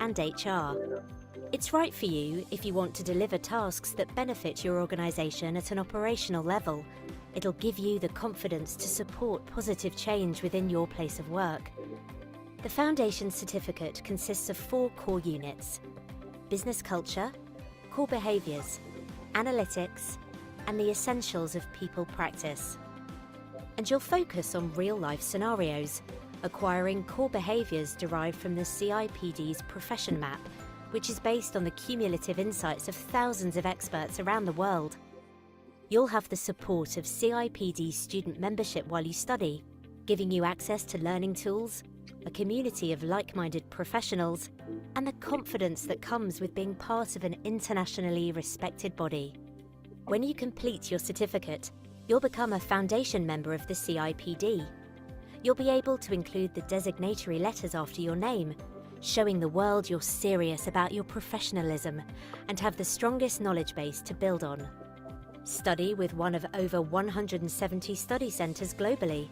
and HR. It's right for you if you want to deliver tasks that benefit your organisation at an operational level. It'll give you the confidence to support positive change within your place of work. The Foundation Certificate consists of 4 core units: business culture, core behaviours, analytics, and the essentials of people practice. And you'll focus on real-life scenarios, acquiring core behaviours derived from the CIPD's profession map, which is based on the cumulative insights of thousands of experts around the world. You'll have the support of CIPD student membership while you study, giving you access to learning tools, a community of like-minded professionals, and the confidence that comes with being part of an internationally respected body. When you complete your certificate, you'll become a foundation member of the CIPD. You'll be able to include the designatory letters after your name, showing the world you're serious about your professionalism and have the strongest knowledge base to build on. Study with one of over 170 study centres globally.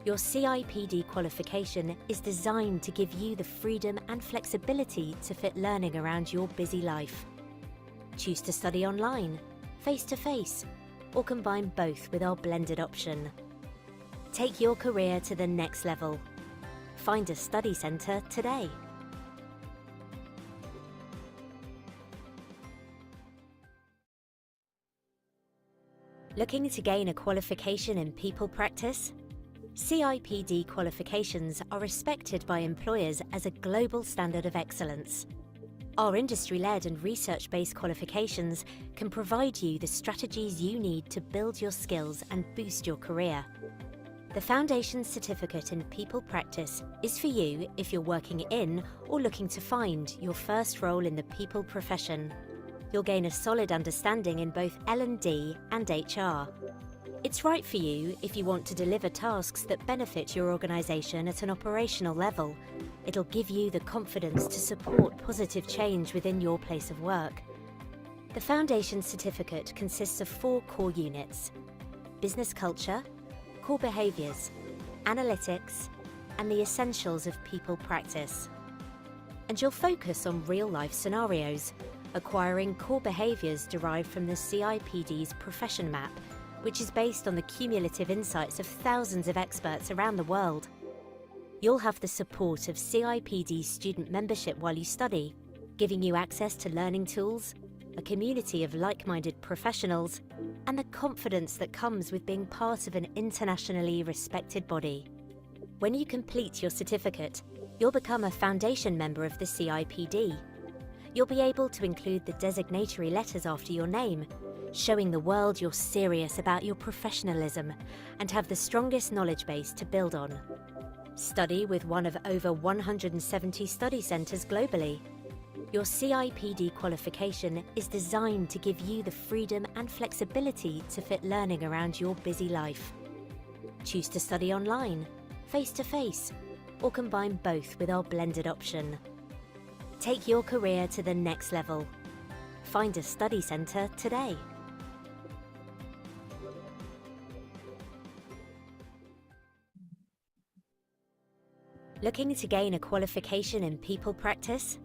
Your CIPD qualification is designed to give you the freedom and flexibility to fit learning around your busy life. Choose to study online, face-to-face, or combine both with our blended option. Take your career to the next level. Find a study centre today. Looking to gain a qualification in people practice? CIPD qualifications are respected by employers as a global standard of excellence. Our industry-led and research-based qualifications can provide you the strategies you need to build your skills and boost your career. The Foundation Certificate in People Practice is for you if you're working in or looking to find your first role in the people profession. You'll gain a solid understanding in both L&D and HR. It's right for you if you want to deliver tasks that benefit your organisation at an operational level. It'll give you the confidence to support positive change within your place of work. The Foundation Certificate consists of 4 core units: business culture, core behaviours, analytics, and the essentials of people practice. And you'll focus on real-life scenarios, acquiring core behaviours derived from the CIPD's profession map, which is based on the cumulative insights of thousands of experts around the world. You'll have the support of CIPD student membership while you study, giving you access to learning tools, a community of like-minded professionals, and the confidence that comes with being part of an internationally respected body. When you complete your certificate, you'll become a foundation member of the CIPD. You'll be able to include the designatory letters after your name, showing the world you're serious about your professionalism and have the strongest knowledge base to build on. Study with one of over 170 study centres globally. Your CIPD qualification is designed to give you the freedom and flexibility to fit learning around your busy life. Choose to study online, face-to-face, or combine both with our blended option. Take your career to the next level. Find a study centre today. Looking to gain a qualification in people practice?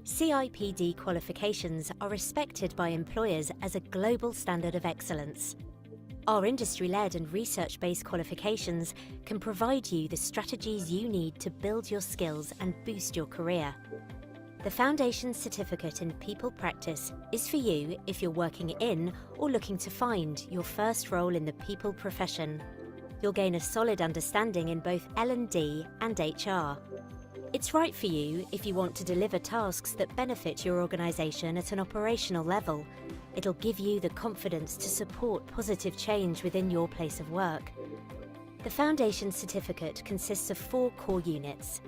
CIPD qualifications are respected by employers as a global standard of excellence. Our industry-led and research-based qualifications can provide you the strategies you need to build your skills and boost your career. The Foundation Certificate in People Practice is for you if you're working in or looking to find your first role in the people profession. You'll gain a solid understanding in both L&D and HR. It's right for you if you want to deliver tasks that benefit your organisation at an operational level. It'll give you the confidence to support positive change within your place of work. The Foundation Certificate consists of 4 core units: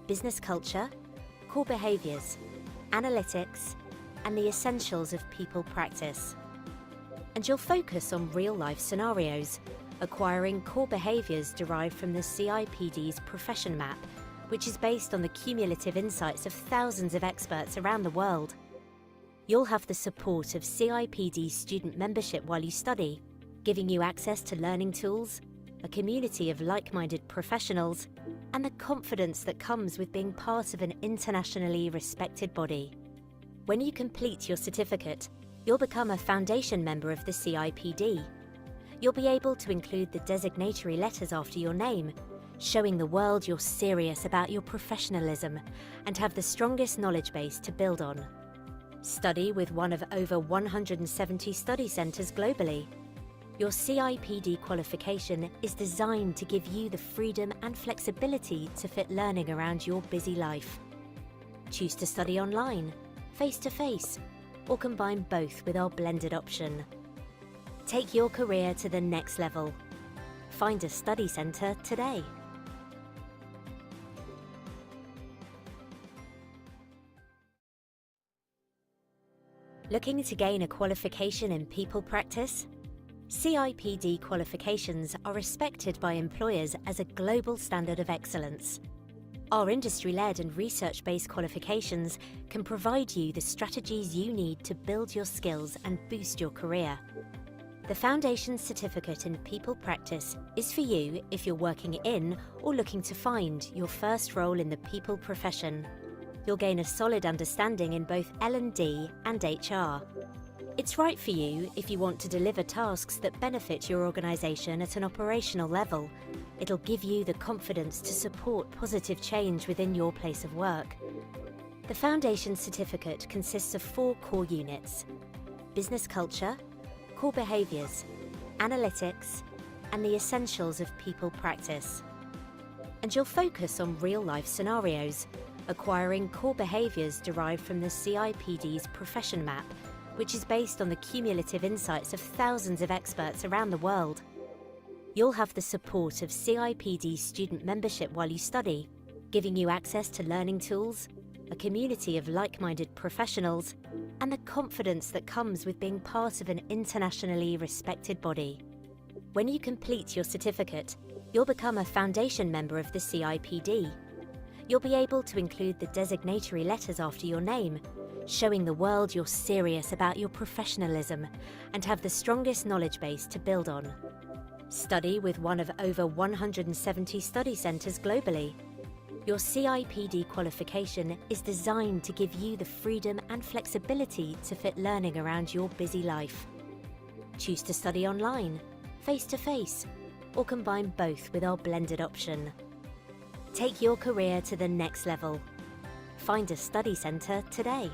business culture, core behaviours, analytics, and the essentials of people practice. And you'll focus on real-life scenarios, acquiring core behaviours derived from the CIPD's profession map, which is based on the cumulative insights of thousands of experts around the world. You'll have the support of CIPD student membership while you study, giving you access to learning tools, a community of like-minded professionals, and the confidence that comes with being part of an internationally respected body. When you complete your certificate, you'll become a foundation member of the CIPD. You'll be able to include the designatory letters after your name, showing the world you're serious about your professionalism and have the strongest knowledge base to build on. Study with one of over 170 study centres globally. Your CIPD qualification is designed to give you the freedom and flexibility to fit learning around your busy life. Choose to study online, face-to-face, or combine both with our blended option. Take your career to the next level. Find a study centre today. Looking to gain a qualification in people practice? CIPD qualifications are respected by employers as a global standard of excellence. Our industry-led and research-based qualifications can provide you the strategies you need to build your skills and boost your career. The Foundation Certificate in People Practice is for you if you're working in or looking to find your first role in the people profession. You'll gain a solid understanding in both L&D and HR. It's right for you if you want to deliver tasks that benefit your organisation at an operational level. It'll give you the confidence to support positive change within your place of work. The Foundation Certificate consists of 4 core units: business culture, core behaviours, analytics, and the essentials of people practice. And you'll focus on real-life scenarios, acquiring core behaviours derived from the CIPD's profession map, which is based on the cumulative insights of thousands of experts around the world. You'll have the support of CIPD student membership while you study, giving you access to learning tools, a community of like-minded professionals, and the confidence that comes with being part of an internationally respected body. When you complete your certificate, you'll become a foundation member of the CIPD. You'll be able to include the designatory letters after your name, showing the world you're serious about your professionalism and have the strongest knowledge base to build on. Study with one of over 170 study centres globally. Your CIPD qualification is designed to give you the freedom and flexibility to fit learning around your busy life. Choose to study online, face-to-face, or combine both with our blended option. Take your career to the next level. Find a study centre today.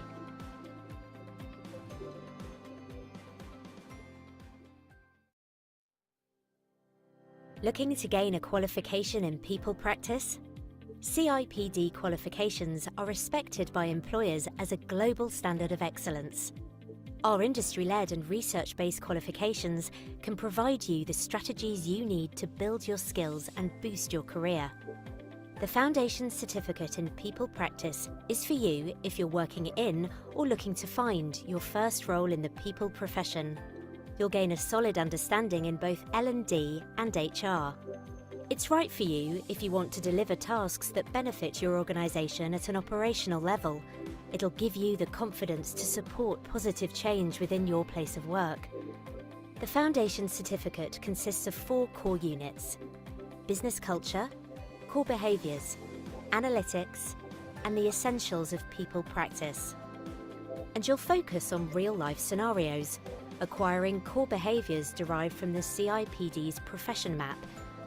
Looking to gain a qualification in people practice? CIPD qualifications are respected by employers as a global standard of excellence. Our industry-led and research-based qualifications can provide you the strategies you need to build your skills and boost your career. The Foundation Certificate in People Practice is for you if you're working in or looking to find your first role in the people profession. You'll gain a solid understanding in both L&D and HR. It's right for you if you want to deliver tasks that benefit your organisation at an operational level. It'll give you the confidence to support positive change within your place of work. The Foundation Certificate consists of 4 core units: business culture, core behaviours, analytics, and the essentials of people practice. And you'll focus on real-life scenarios, acquiring core behaviours derived from the CIPD's profession map,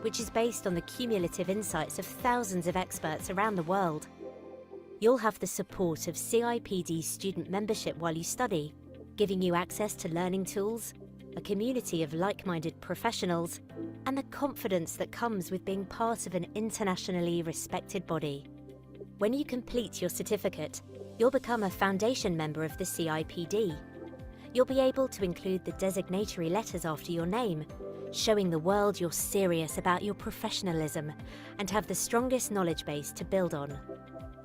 which is based on the cumulative insights of thousands of experts around the world. You'll have the support of CIPD student membership while you study, giving you access to learning tools, a community of like-minded professionals, and the confidence that comes with being part of an internationally respected body. When you complete your certificate, you'll become a foundation member of the CIPD. You'll be able to include the designatory letters after your name, showing the world you're serious about your professionalism and have the strongest knowledge base to build on.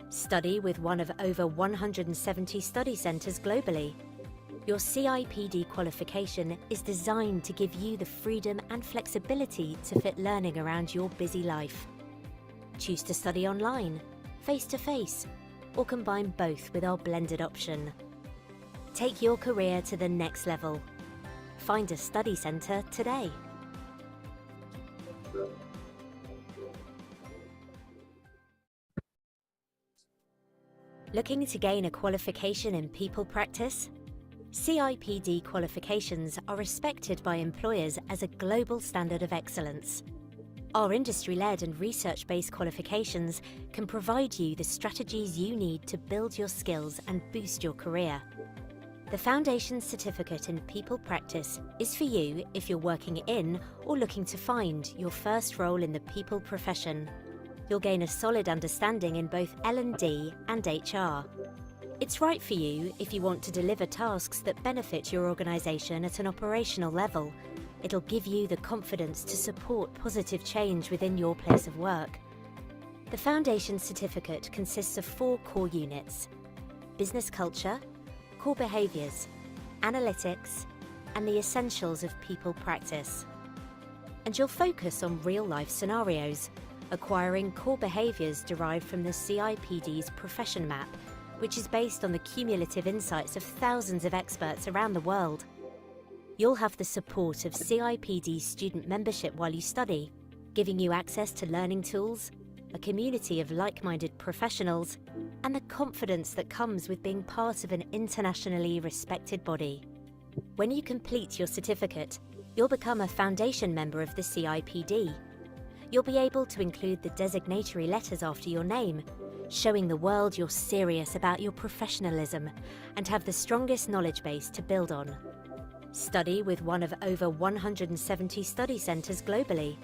Study with one of over 170 study centres globally. Your CIPD qualification is designed to give you the freedom and flexibility to fit learning around your busy life. Choose to study online, face-to-face, or combine both with our blended option. Take your career to the next level. Find a study centre today. Looking to gain a qualification in people practice? CIPD qualifications are respected by employers as a global standard of excellence. Our industry-led and research-based qualifications can provide you the strategies you need to build your skills and boost your career. The Foundation Certificate in People Practice is for you if you're working in or looking to find your first role in the people profession. You'll gain a solid understanding in both L&D and HR. It's right for you if you want to deliver tasks that benefit your organisation at an operational level. It'll give you the confidence to support positive change within your place of work. The Foundation Certificate consists of 4 core units: business culture, core behaviours, analytics, and the essentials of people practice. And you'll focus on real-life scenarios, acquiring core behaviours derived from the CIPD's Profession Map, which is based on the cumulative insights of thousands of experts around the world. You'll have the support of CIPD student membership while you study, giving you access to learning tools, a community of like-minded professionals, and the confidence that comes with being part of an internationally respected body. When you complete your certificate, you'll become a foundation member of the CIPD. You'll be able to include the designatory letters after your name, showing the world you're serious about your professionalism and have the strongest knowledge base to build on. Study with one of over 170 study centres globally.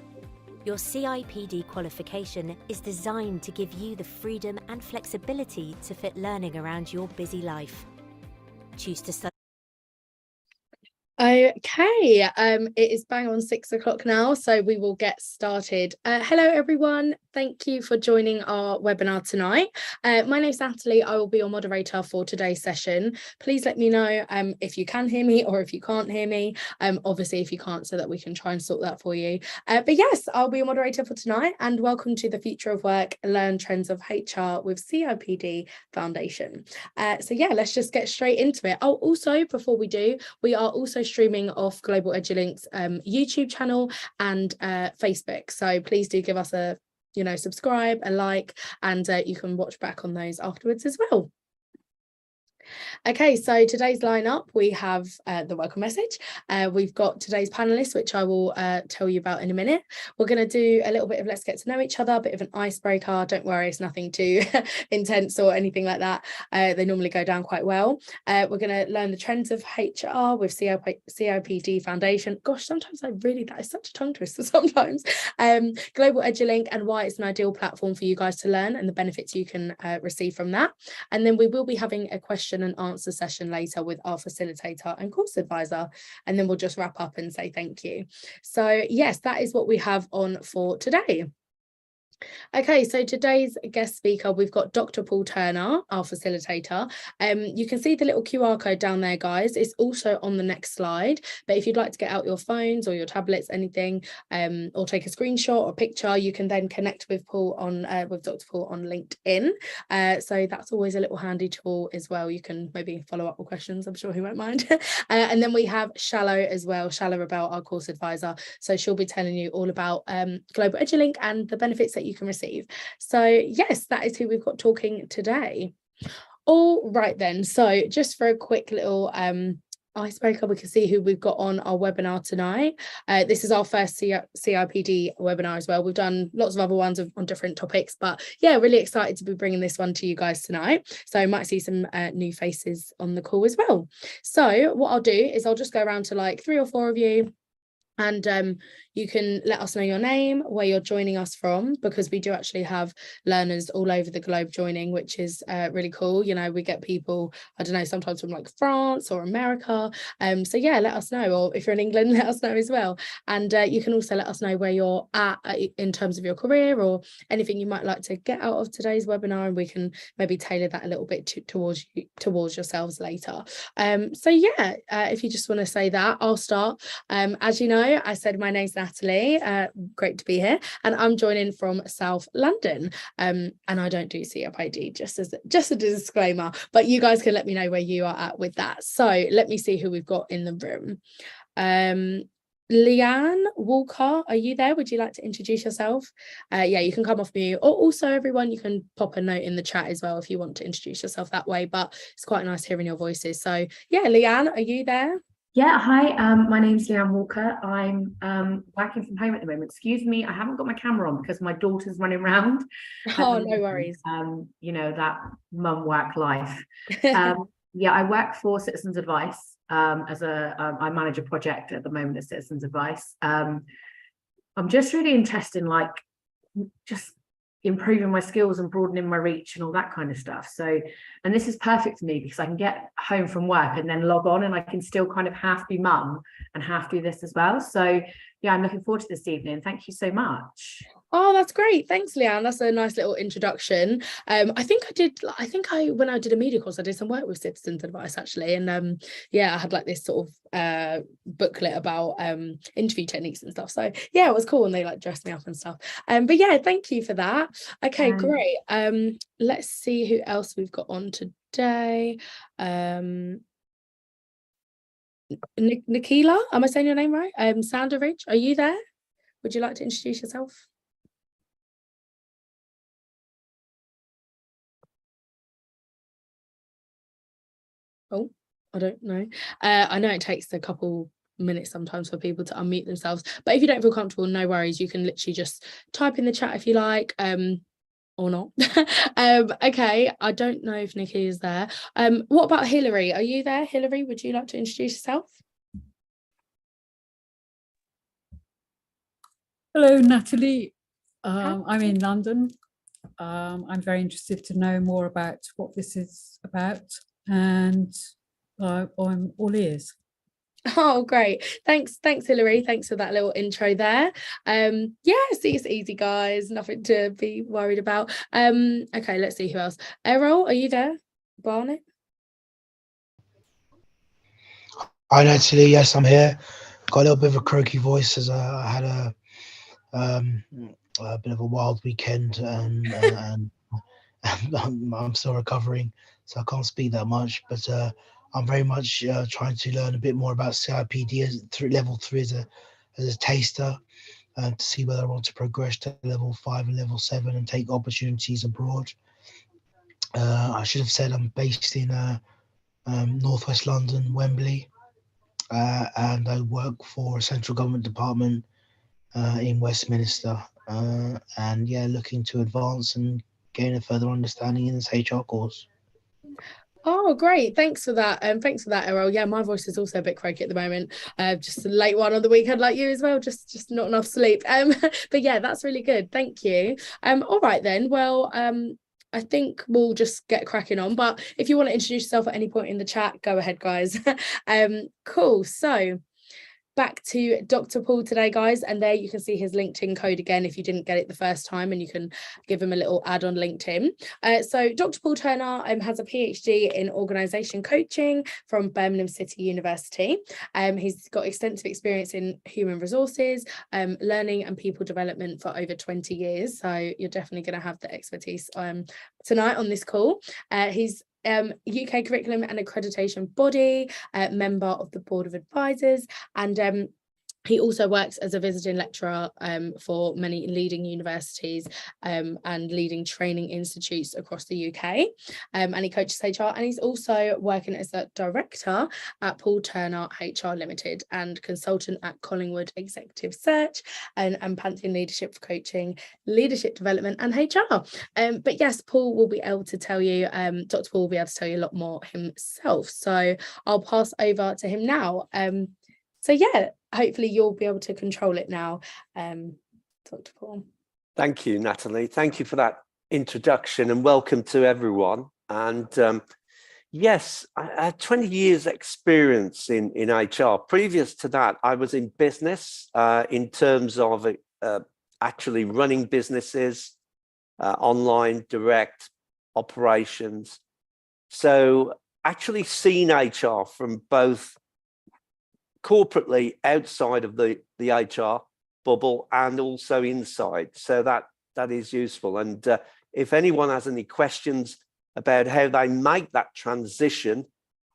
Your CIPD qualification is designed to give you the freedom and flexibility to fit learning around your busy life. Choose to study. Okay, it is bang on 6 o'clock now, so we will get started. Hello everyone, thank you for joining our webinar tonight. My name's Natalie, I will be your moderator for today's session. Please let me know if you can hear me or if you can't hear me, obviously if you can't, so that we can try and sort that for you. But yes, I'll be your moderator for tonight, and welcome to the Future of Work, Learn Trends of HR with CIPD Foundation. So yeah, let's just get straight into it. Oh, also, before we do, we are also streaming off Global EduLink's YouTube channel and Facebook. So please do give us a, subscribe, a like, and you can watch back on those afterwards as well. Okay, so today's lineup, we have the welcome message. We've got today's panelists, which I will tell you about in a minute. We're going to do a little bit of let's get to know each other, a bit of an icebreaker. Don't worry, it's nothing too intense or anything like that. They normally go down quite well. We're going to learn the trends of HR with CIPD Foundation. Gosh, sometimes that is such a tongue twister sometimes. Global EduLink and why it's an ideal platform for you guys to learn and the benefits you can receive from that. And then we will be having a question and answer session later with our facilitator and course advisor, and then we'll just wrap up and say thank you. So yes, that is what we have on for today. Okay, so today's guest speaker, we've got Dr. Paul Turner, our facilitator. You can see the little QR code down there, guys. It's also on the next slide, but if you'd like to get out your phones or your tablets, anything, or take a screenshot or picture, you can then connect with Paul on with Dr. Paul on LinkedIn. So that's always a little handy tool as well. You can maybe follow up with questions. I'm sure he won't mind. And then we have Shallow as well, Shallow Rebel, our course advisor. So she'll be telling you all about Global EduLink and the benefits that you can receive. So yes, that is who we've got talking today. All right then, so just for a quick little icebreaker, we can see who we've got on our webinar tonight. This is our first CIPD webinar as well. We've done lots of other ones on different topics, but yeah, really excited to be bringing this one to you guys tonight. So might see some new faces on the call as well. So what I'll do is I'll just go around to like 3 or 4 of you, and you can let us know your name, where you're joining us from, because we do actually have learners all over the globe joining, which is really cool. We get people, I don't know, sometimes from like France or America. So yeah, let us know, or if you're in England, let us know as well. And you can also let us know where you're at in terms of your career or anything you might like to get out of today's webinar, and we can maybe tailor that a little bit towards yourselves later. So yeah, if you just want to say that, I'll start. As you know, I said my name's Natalie, great to be here, and I'm joining from South London, and I don't do CIPD, just a disclaimer, but you guys can let me know where you are at with that. So let me see who we've got in the room. Leanne Walker, are you there? Would you like to introduce yourself? Yeah, you can come off mute. Or also, everyone, you can pop a note in the chat as well if you want to introduce yourself that way. But it's quite nice hearing your voices. So, yeah, Leanne, are you there? Yeah, hi, my name's Leanne Walker. I'm working from home at the moment. Excuse me, I haven't got my camera on because my daughter's running around. Oh, no worries. You know, that mum work life. Yeah, I work for Citizens Advice as I manage a project at the moment at Citizens Advice. I'm just really interested in like just improving my skills and broadening my reach and all that kind of stuff. So, and this is perfect for me because I can get home from work and then log on and I can still kind of half be mum and half do this as well. So yeah, I'm looking forward to this evening. Thank you so much. Oh, that's great. Thanks, Leanne. That's a nice little introduction. I think when I did a media course, I did some work with Citizens Advice actually. And yeah, I had like this sort of booklet about interview techniques and stuff. So yeah, it was cool and they like dressed me up and stuff. But yeah, thank you for that. Okay, great. Let's see who else we've got on today. Nikila, am I saying your name right? Sanderidge, are you there? Would you like to introduce yourself? Oh, I don't know. I know it takes a couple minutes sometimes for people to unmute themselves, but if you don't feel comfortable, no worries. You can literally just type in the chat if you like, or not. Okay, I don't know if Nikki is there. What about Hillary? Are you there, Hillary? Would you like to introduce yourself? Hello, Natalie. I'm in London. I'm very interested to know more about what this is about, and I'm all ears. Oh, great. Thanks, Hillary. Thanks for that little intro there. Yeah, see, it's easy, guys. Nothing to be worried about. Okay, let's see who else. Errol, are you there? Barnett? Hi, Natalie. Yes, I'm here. Got a little bit of a croaky voice as I had a bit of a wild weekend, and I'm still recovering, so I can't speak that much. But I'm very much trying to learn a bit more about CIPD level 3 as a taster, to see whether I want to progress to level 5 and level 7 and take opportunities abroad. I should have said I'm based in northwest London, Wembley, and I work for a central government department in Westminster, and yeah, looking to advance and gain a further understanding in this HR course. Oh, great. Thanks for that. Thanks for that, Errol. Yeah, my voice is also a bit croaky at the moment. Just a late one on the weekend like you as well, just not enough sleep. But yeah, that's really good. Thank you. All right then. Well, I think we'll just get cracking on. But if you want to introduce yourself at any point in the chat, go ahead, guys. Cool. So back to Dr. Paul today, guys, and there you can see his LinkedIn code again if you didn't get it the first time, and you can give him a little ad on LinkedIn. So Dr. Paul Turner has a PhD in organisation coaching from Birmingham City University. He's got extensive experience in human resources, learning and people development for over 20 years, so you're definitely going to have the expertise tonight on this call. He's UK curriculum and accreditation body, member of the board of advisors, and he also works as a visiting lecturer for many leading universities and leading training institutes across the UK, and he coaches HR, and he's also working as a director at Paul Turner HR Limited and consultant at Collingwood Executive Search and Pantheon Leadership for Coaching, Leadership Development and HR. But yes, Paul will be able to tell you, Dr. Paul will be able to tell you a lot more himself. So I'll pass over to him now. So yeah, hopefully you'll be able to control it now, Dr. Paul. Thank you, Natalie. Thank you for that introduction and welcome to everyone. And yes, I had 20 years experience in HR. Previous to that, I was in business in terms of actually running businesses, online, direct operations. So actually seen HR from both corporately outside of the HR bubble and also inside, so that is useful. And if anyone has any questions about how they make that transition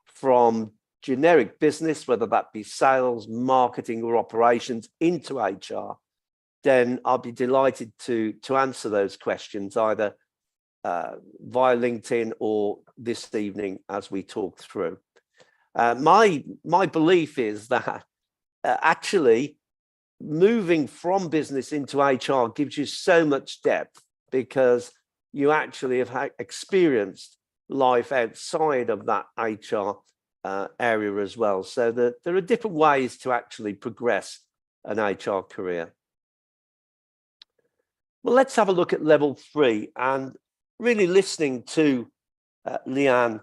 from generic business, whether that be sales, marketing, or operations, into HR, then I'll be delighted to answer those questions either via LinkedIn or this evening as we talk through. My belief is that actually moving from business into HR gives you so much depth, because you actually have experienced life outside of that HR area as well. So there are different ways to actually progress an HR career. Well, let's have a look at level 3, and really listening to Leanne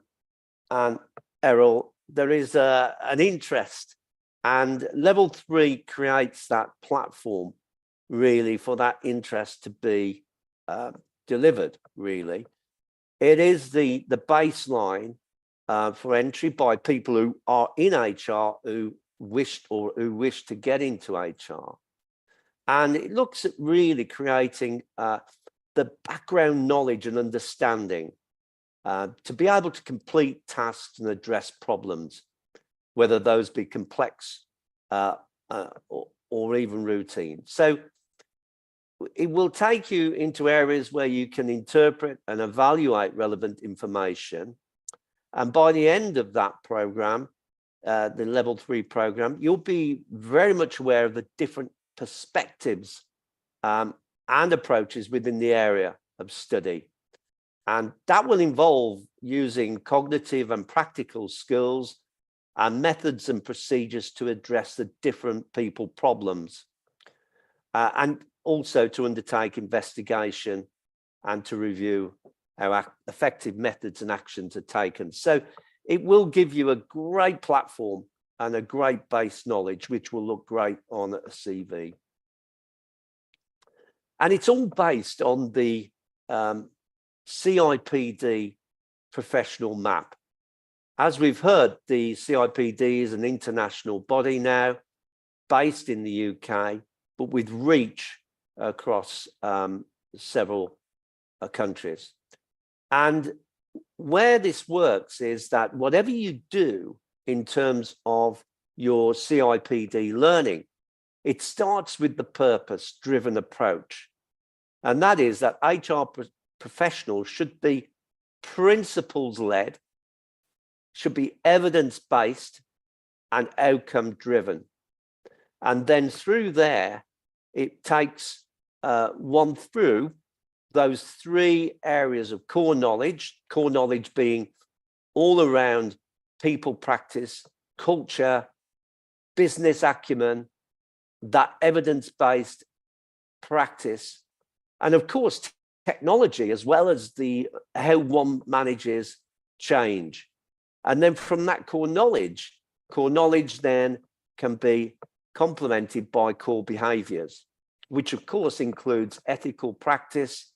and Errol, there is an interest, and level 3 creates that platform really for that interest to be delivered. Really, it is the baseline for entry by people who are in HR, who wish to get into HR. And it looks at really creating the background knowledge and understanding to be able to complete tasks and address problems, whether those be complex or even routine. So it will take you into areas where you can interpret and evaluate relevant information. And by the end of that program, the level 3 program, you'll be very much aware of the different perspectives and approaches within the area of study. And that will involve using cognitive and practical skills and methods and procedures to address the different people problems, and also to undertake investigation and to review how effective methods and actions are taken. So it will give you a great platform and a great base knowledge, which will look great on a CV. And it's all based on the CIPD professional map. As we've heard, the CIPD is an international body now, based in the UK, but with reach across several countries. And where this works is that whatever you do in terms of your CIPD learning, it starts with the purpose-driven approach. And that is that HR professionals should be principles-led, should be evidence-based and outcome-driven. And then through there, it takes one through those 3 areas of core knowledge being all around people practice, culture, business acumen, that evidence-based practice, and of course, technology, as well as how one manages change. And then from that core knowledge then can be complemented by core behaviors, which of course includes ethical practice,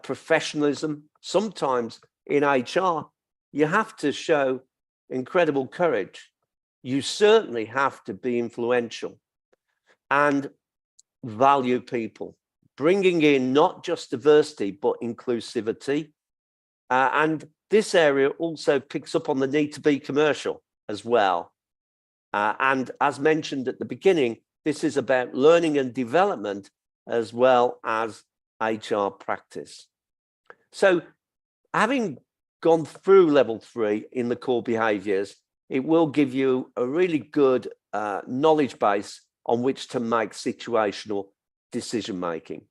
professionalism. Sometimes in HR, you have to show incredible courage. You certainly have to be influential and value people, bringing in not just diversity, but inclusivity. And this area also picks up on the need to be commercial as well. And as mentioned at the beginning, this is about learning and development as well as HR practice. So having gone through level 3 in the core behaviors, it will give you a really good knowledge base on which to make situational decision making.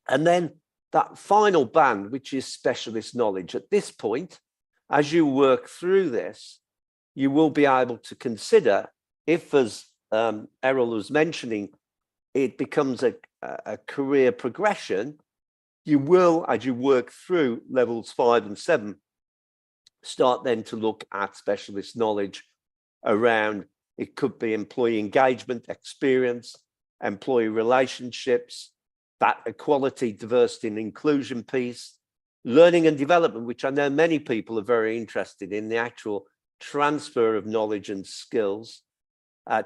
And then that final band, which is specialist knowledge. At this point, as you work through this, you will be able to consider if, as Errol was mentioning, it becomes a career progression, you will, as you work through levels 5 and 7, start then to look at specialist knowledge around, it could be employee engagement, experience, employee relationships, that equality, diversity and inclusion piece, learning and development, which I know many people are very interested in, the actual transfer of knowledge and skills,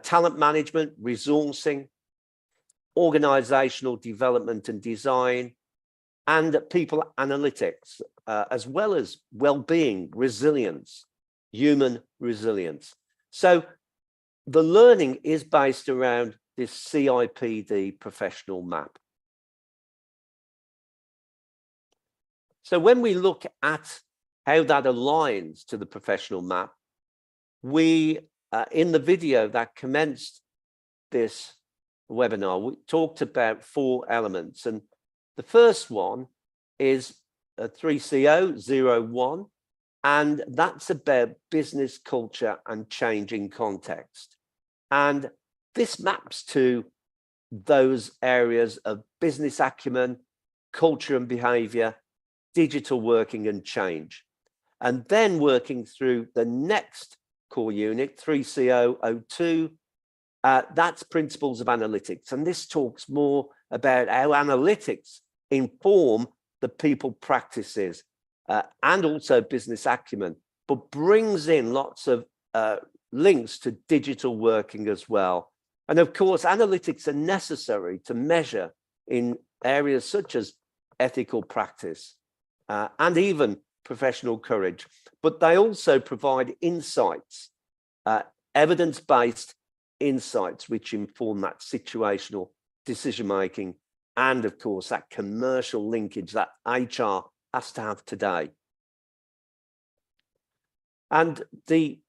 talent management, resourcing, organizational development and design, and people analytics, as well as well-being, resilience, human resilience. So the learning is based around this CIPD professional map. So when we look at how that aligns to the professional map, we, in the video that commenced this webinar, we talked about 4 elements. And the first one is 3CO01, and that's about business culture and changing context. And this maps to those areas of business acumen, culture and behavior, digital working and change. And then working through the next core unit, 3CO02, that's principles of analytics. And this talks more about how analytics inform the people practices and also business acumen, but brings in lots of links to digital working as well. And of course, analytics are necessary to measure in areas such as ethical practice and even professional courage, but they also provide insights, evidence-based insights, which inform that situational decision-making and of course that commercial linkage that HR has to have today. And the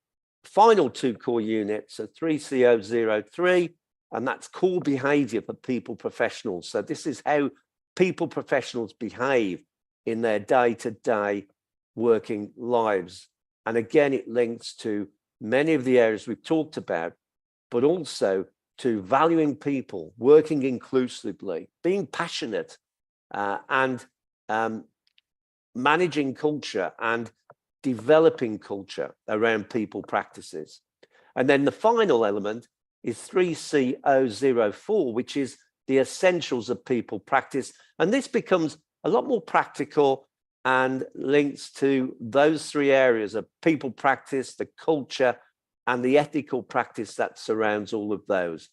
final 2 core units are 3CO03, and that's core behavior for people professionals. So this is how people professionals behave in their day-to-day working lives. And again, it links to many of the areas we've talked about, but also to valuing people, working inclusively, being passionate, and managing culture and developing culture around people practices. And then the final element is 3CO04, which is the essentials of people practice. And this becomes a lot more practical and links to those 3 areas of people practice, the culture, and the ethical practice that surrounds all of those.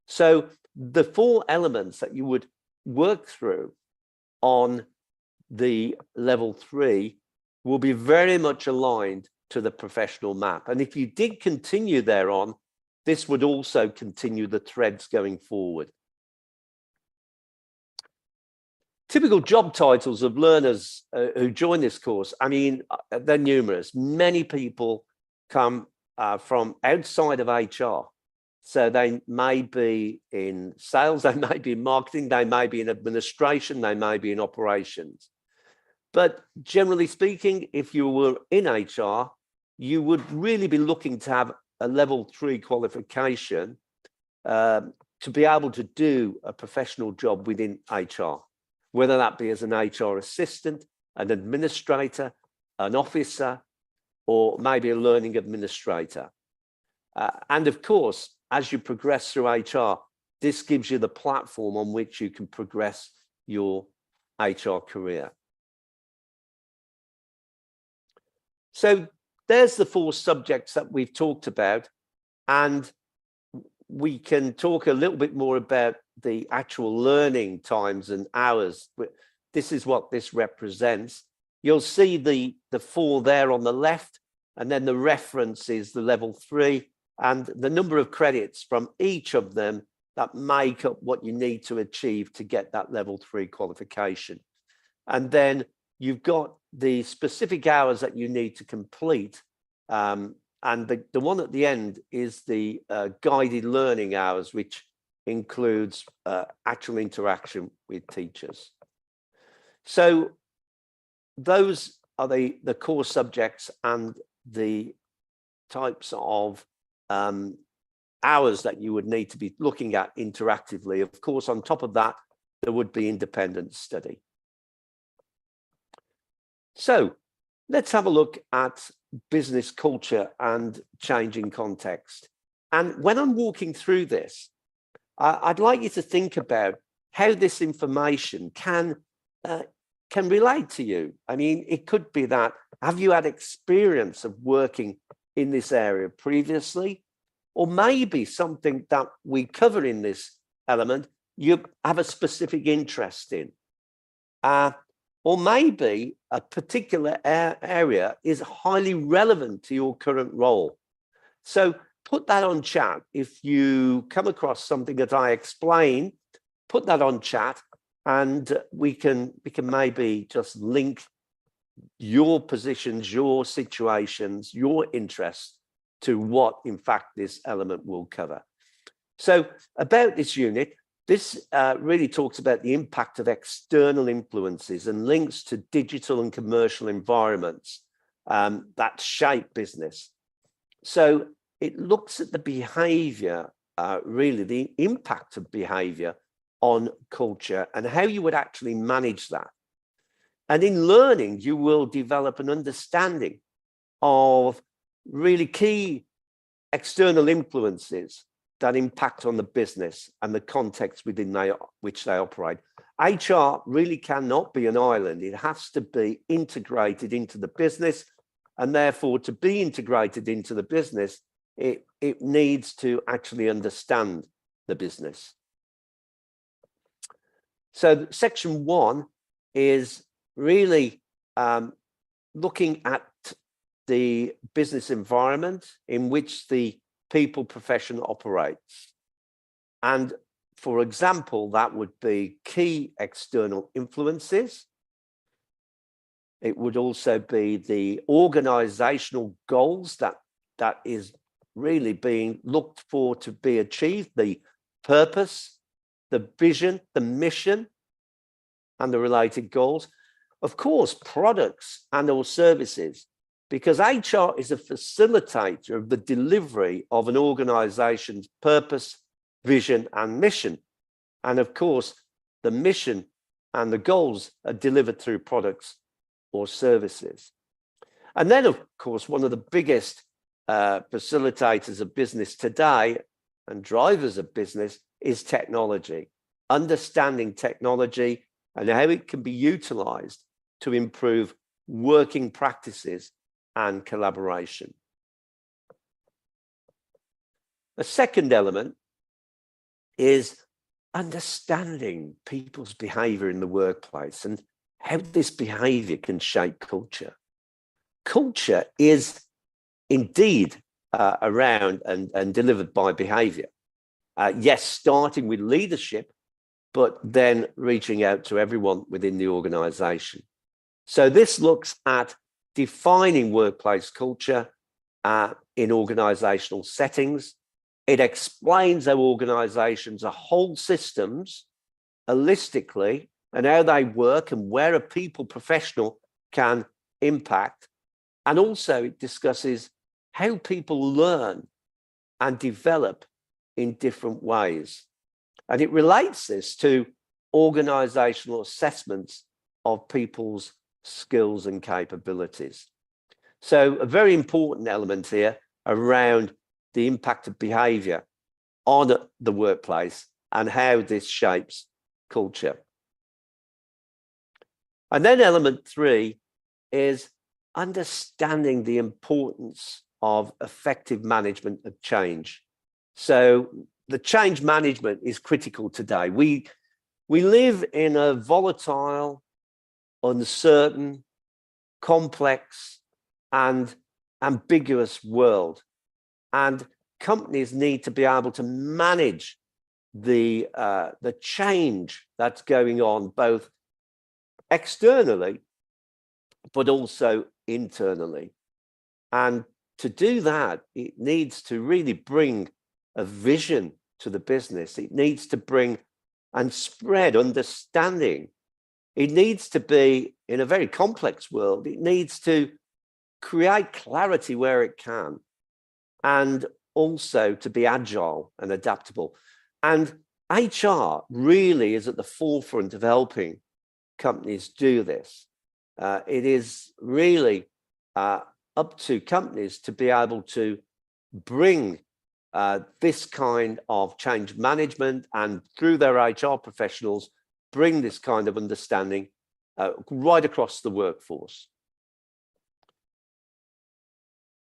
So the 4 elements that you would work through on the level 3 will be very much aligned to the professional map. And if you did continue thereon, this would also continue the threads going forward. Typical job titles of learners who join this course, I mean, they're numerous. Many people come from outside of HR. So they may be in sales, they may be in marketing, they may be in administration, they may be in operations. But generally speaking, if you were in HR, you would really be looking to have a level 3 qualification to be able to do a professional job within HR, whether that be as an HR assistant, an administrator, an officer, or maybe a learning administrator. And of course, as you progress through HR, this gives you the platform on which you can progress your HR career. So there's the 4 subjects that we've talked about, and we can talk a little bit more about the actual learning times and hours. This is what this represents. You'll see the 4 there on the left, and then the reference is the level 3 and the number of credits from each of them that make up what you need to achieve to get that level 3 qualification. And then you've got the specific hours that you need to complete. And the one at the end is the guided learning hours, which includes actual interaction with teachers. So those are the core subjects and the types of hours that you would need to be looking at interactively. Of course, on top of that, there would be independent study. So let's have a look at business culture and changing context. And when I'm walking through this, I'd like you to think about how this information can relate to you. I mean, it could be that, have you had experience of working in this area previously? Or maybe something that we cover in this element, you have a specific interest in. or maybe a particular area is highly relevant to your current role. So put that on chat. If you come across something that I explain, put that on chat, and we can maybe just link your positions, your situations, your interests to what in fact this element will cover. So about this unit, this really talks about the impact of external influences and links to digital and commercial environments that shape business. So it looks at the behavior, really the impact of behavior on culture and how you would actually manage that. And in learning, you will develop an understanding of really key external influences that impact on the business and the context within which they operate. HR really cannot be an island. It has to be integrated into the business, and therefore to be integrated into the business, it needs to actually understand the business. So section 1 is really looking at the business environment in which the people profession operates. And for example, that would be key external influences. It would also be the organizational goals that is really being looked for to be achieved, the purpose, the vision, the mission, and the related goals. Of course, products and or services, because HR is a facilitator of the delivery of an organization's purpose, vision, and mission. And of course, the mission and the goals are delivered through products or services. And then, of course, one of the biggest facilitators of business today and drivers of business is technology, understanding technology and how it can be utilized to improve working practices and collaboration. A second element is understanding people's behavior in the workplace and how this behavior can shape culture. Culture is indeed around and delivered by behavior. Yes, starting with leadership, but then reaching out to everyone within the organization. So this looks at defining workplace culture in organizational settings. It explains how organizations are whole systems holistically and how they work and where a people professional can impact. And also it discusses how people learn and develop in different ways. And it relates this to organizational assessments of people's skills and capabilities. So a very important element here around the impact of behavior on the workplace and how this shapes culture. And then element 3 is understanding the importance of effective management of change. So the change management is critical today. We live in a volatile, uncertain, complex, and ambiguous world. And companies need to be able to manage the change that's going on both externally, but also internally. And to do that, it needs to really bring a vision to the business. It needs to bring and spread understanding. It needs to be, in a very complex world, it needs to create clarity where it can, and also to be agile and adaptable. And HR really is at the forefront of helping companies do this. It is really up to companies to be able to bring this kind of change management and through their HR professionals, bring this kind of understanding right across the workforce.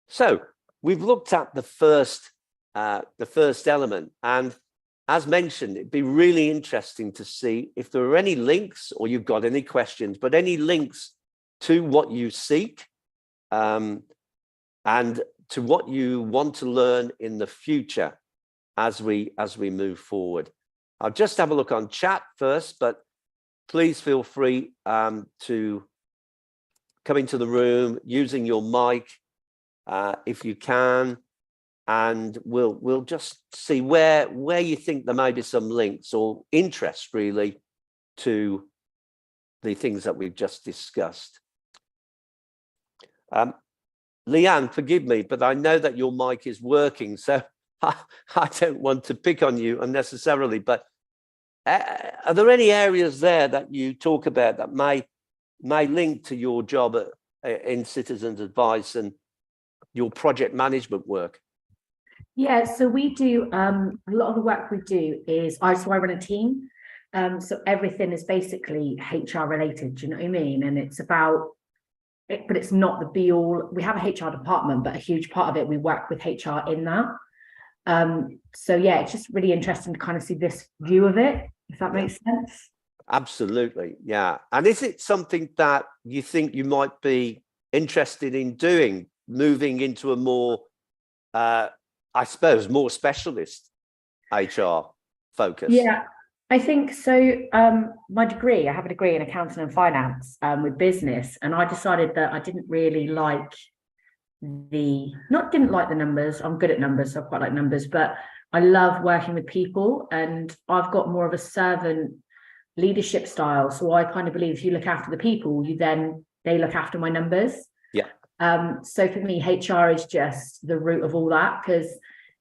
So we've looked at the first element, and as mentioned, it'd be really interesting to see if there are any links, or you've got any questions, but any links to what you seek, and to what you want to learn in the future as we move forward. I'll just have a look on chat first, but please feel free to come into the room using your mic if you can, and we'll just see where you think there may be some links or interest really to the things that we've just discussed. Leanne, forgive me, but I know that your mic is working, so I don't want to pick on you unnecessarily, but are there any areas there that you talk about that may link to your job in citizens advice and your project management work? Yeah, so we do a lot of the work we do is I run a team. So everything is basically HR related, do you know what I mean? And it's about it, but it's not the be all. We have a HR department, but a huge part of it, we work with HR in that. So yeah, it's just really interesting to kind of see this view of it, if that makes sense. Absolutely, yeah. And is it something that you think you might be interested in doing, moving into a more, I suppose, more specialist HR focus? Yeah, I think so. My degree, I have a degree in accounting and finance with business, and I decided that I didn't really like didn't like the numbers. I'm good at numbers, so I quite like numbers, but I love working with people, and I've got more of a servant leadership style. So I kind of believe if you look after the people, they look after my numbers. Yeah. So for me, HR is just the root of all that, because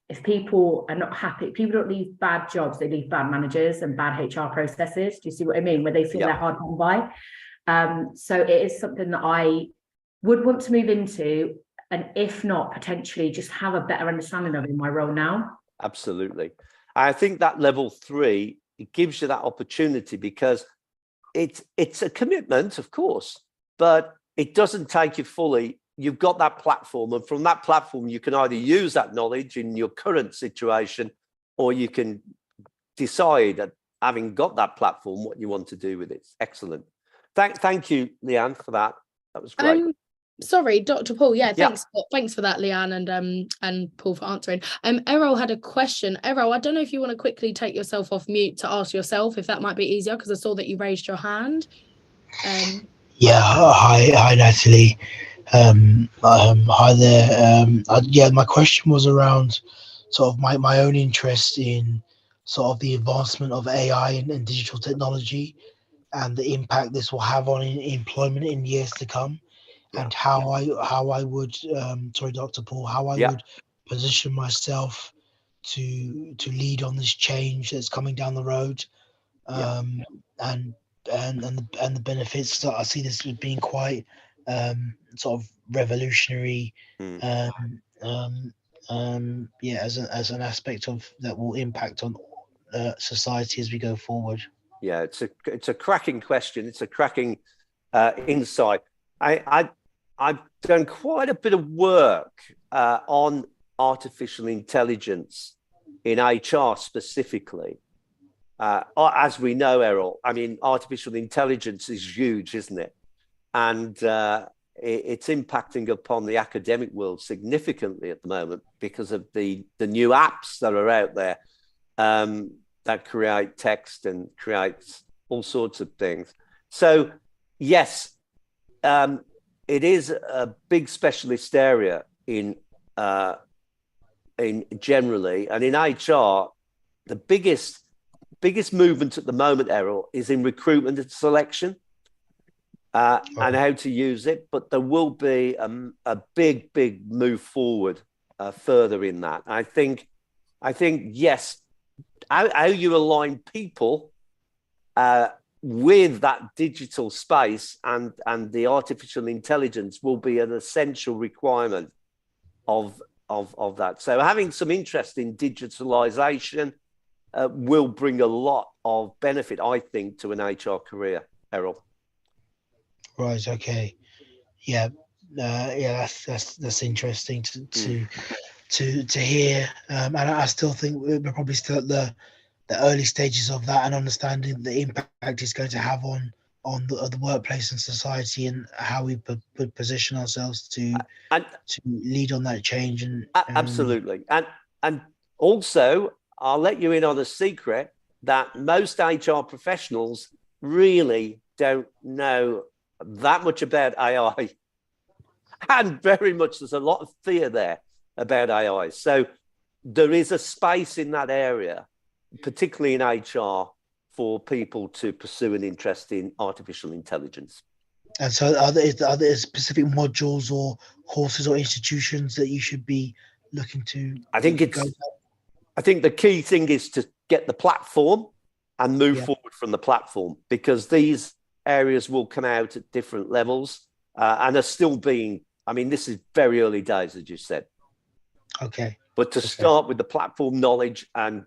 if people are not happy, people don't leave bad jobs, they leave bad managers and bad HR processes. Do you see what I mean? Where they feel they're hard done by. So it is something that I would want to move into, and if not, potentially just have a better understanding of in my role now. Absolutely. I think that level 3, it gives you that opportunity, because it's a commitment, of course, but it doesn't take you fully. You've got that platform, and from that platform, you can either use that knowledge in your current situation, or you can decide that, having got that platform, what you want to do with it. Excellent. Thank you, Leanne, for that. That was great. Sorry, Dr. Paul. Yeah, thanks for that, Leanne, and Paul, for answering. Errol had a question. Errol, I don't know if you want to quickly take yourself off mute to ask yourself, if that might be easier, because I saw that you raised your hand. Yeah, hi Natalie. Hi there. Yeah, my question was around sort of my own interest in sort of the advancement of AI and digital technology, and the impact this will have on employment in years to come, and how I would sorry, Dr. Paul, how I would position myself to lead on this change that's coming down the road, and the benefits. So I see this as being quite sort of revolutionary, yeah, as an aspect of that will impact on society as we go forward. Yeah, it's a cracking question. It's a cracking insight. I've done quite a bit of work on artificial intelligence in HR specifically. As we know, Errol, I mean, artificial intelligence is huge, isn't it? And it's impacting upon the academic world significantly at the moment, because of the new apps that are out there that create text and create all sorts of things. So, yes, it is a big specialist area in generally, and in HR, the biggest movement at the moment, Errol, is in recruitment and selection, and how to use it. But there will be a big move forward further in that. I think yes, how you align people with that digital space and the artificial intelligence will be an essential requirement of that. So having some interest in digitalization will bring a lot of benefit, I think, to an HR career, Errol. Right. Okay. Yeah. That's interesting to hear. And I still think we're probably still at the early stages of that and understanding the impact it's going to have on the workplace and society, and how we position ourselves to And lead on that change. And absolutely. And also, I'll let you in on a secret that most HR professionals really don't know that much about AI. And very much there's a lot of fear there about AI. So there is a space in that area, particularly in HR, for people to pursue an interest in artificial intelligence. And so are there specific modules or courses or institutions that you should be looking to? I think the key thing is to get the platform and move forward from the platform, because these areas will come out at different levels and are still being, I mean, this is very early days, as you said. Okay. But to start with the platform knowledge and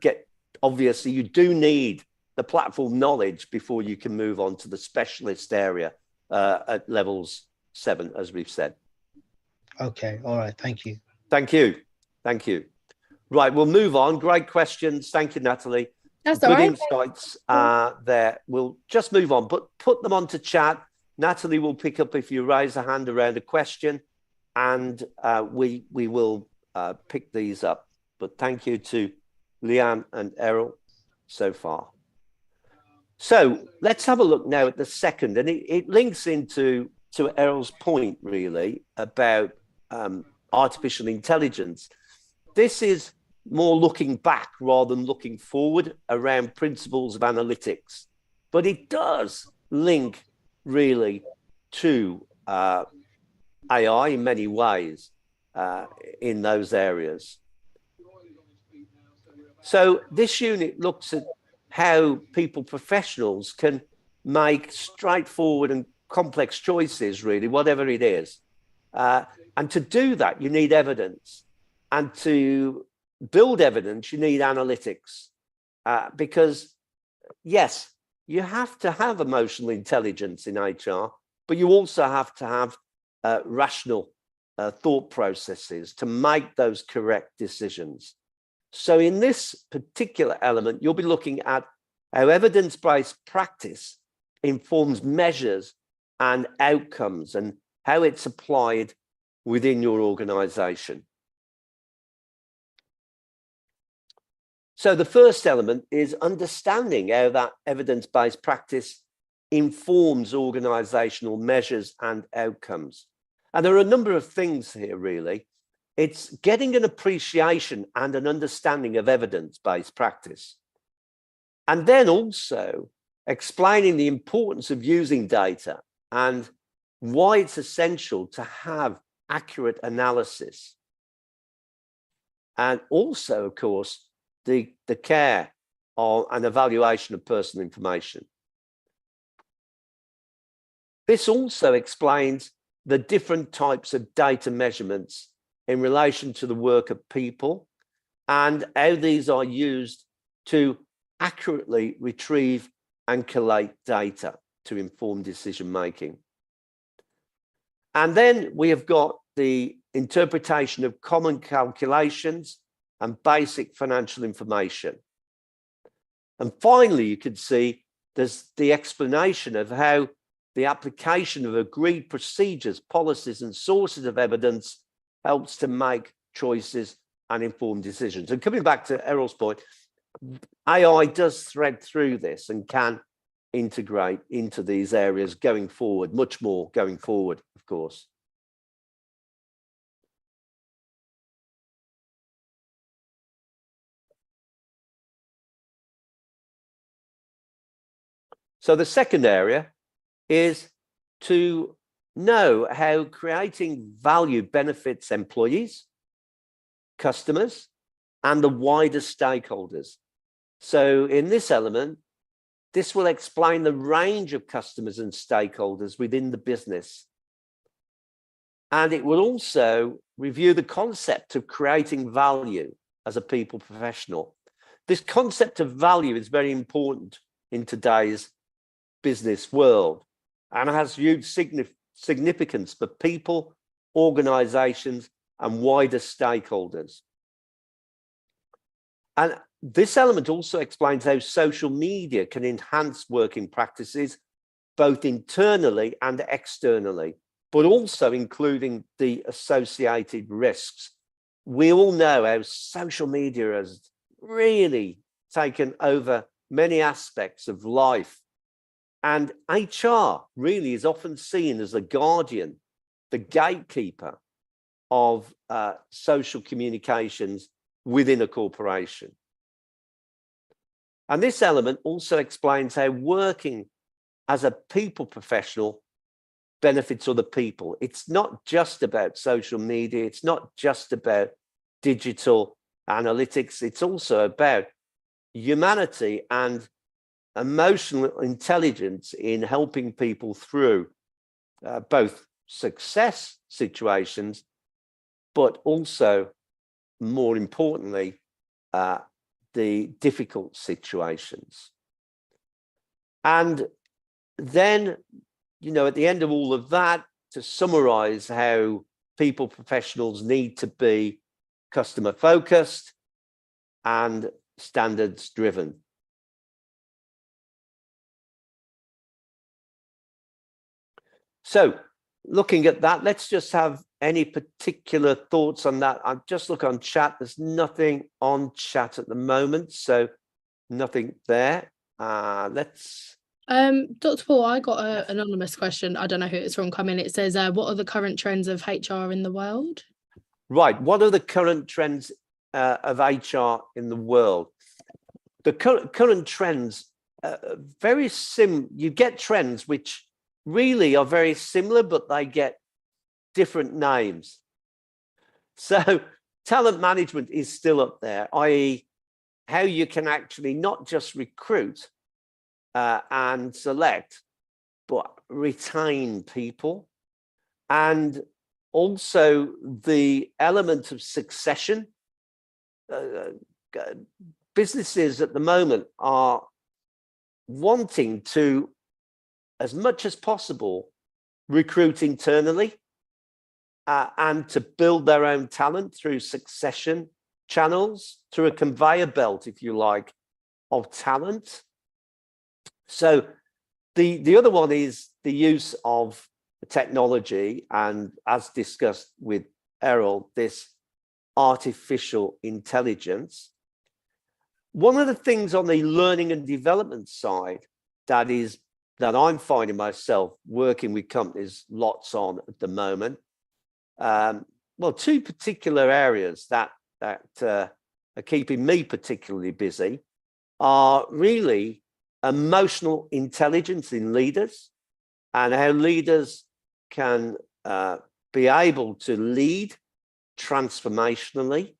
obviously you do need the platform knowledge before you can move on to the specialist area at levels 7, as we've said. Okay. All right. Thank you. Thank you. Thank you. Right, we'll move on. Great questions. Thank you, Natalie. That's Good all right. insights there. We'll just move on, but put them onto chat. Natalie will pick up if you raise a hand around a question, and we will pick these up. But thank you to Leanne and Errol so far. So let's have a look now at the second, and it links into Errol's point really about artificial intelligence. This is more looking back rather than looking forward around principles of analytics, but it does link really to AI in many ways in those areas. So this unit looks at how people, professionals, can make straightforward and complex choices, really, whatever it is. And to do that, you need evidence. And to build evidence, you need analytics. Because, yes, you have to have emotional intelligence in HR, but you also have to have rational thought processes to make those correct decisions. So in this particular element, you'll be looking at how evidence-based practice informs measures and outcomes and how it's applied within your organization. So the first element is understanding how that evidence-based practice informs organizational measures and outcomes. And there are a number of things here, really. It's getting an appreciation and an understanding of evidence-based practice. And then also explaining the importance of using data and why it's essential to have accurate analysis. And also, of course, the care and evaluation of personal information. This also explains the different types of data measurements in relation to the work of people and how these are used to accurately retrieve and collate data to inform decision making. And then we have got the interpretation of common calculations and basic financial information. And finally, you can see there's the explanation of how the application of agreed procedures, policies, and sources of evidence helps to make choices and inform decisions. And coming back to Errol's point, AI does thread through this and can integrate into these areas going forward, much more going forward, of course. So the second area is to know how creating value benefits employees, customers, and the wider stakeholders. So in this element, this will explain the range of customers and stakeholders within the business. And it will also review the concept of creating value as a people professional. This concept of value is very important in today's business world and has huge significance for people, organizations, and wider stakeholders. And this element also explains how social media can enhance working practices, both internally and externally, but also including the associated risks. We all know how social media has really taken over many aspects of life. And HR really is often seen as the guardian, the gatekeeper of social communications within a corporation. And this element also explains how working as a people professional benefits other people. It's not just about social media. It's not just about digital analytics. It's also about humanity and emotional intelligence in helping people through both success situations, but also, more importantly, the difficult situations. And then, you know, at the end of all of that, to summarize how people professionals need to be customer focused and standards driven. So looking at that, let's just have any particular thoughts on that. I'll just look on chat. There's nothing on chat at the moment, so nothing there. Let's. Dr. Paul, I got an anonymous question. I don't know who it's from coming. It says, what are the current trends of HR in the world? Right. What are the current trends of HR in the world? The current trends, very you get trends which really are very similar, but they get different names. So talent management is still up there, i.e. how you can actually not just recruit and select, but retain people. And also the element of succession. Businesses at the moment are wanting to, as much as possible, recruit internally and to build their own talent through succession channels, through a conveyor belt, if you like, of talent. So the other one is the use of technology, and as discussed with Errol, this artificial intelligence. One of the things on the learning and development side that I'm finding myself working with companies lots on at the moment, well, two particular areas that are keeping me particularly busy are really emotional intelligence in leaders and how leaders can be able to lead transformationally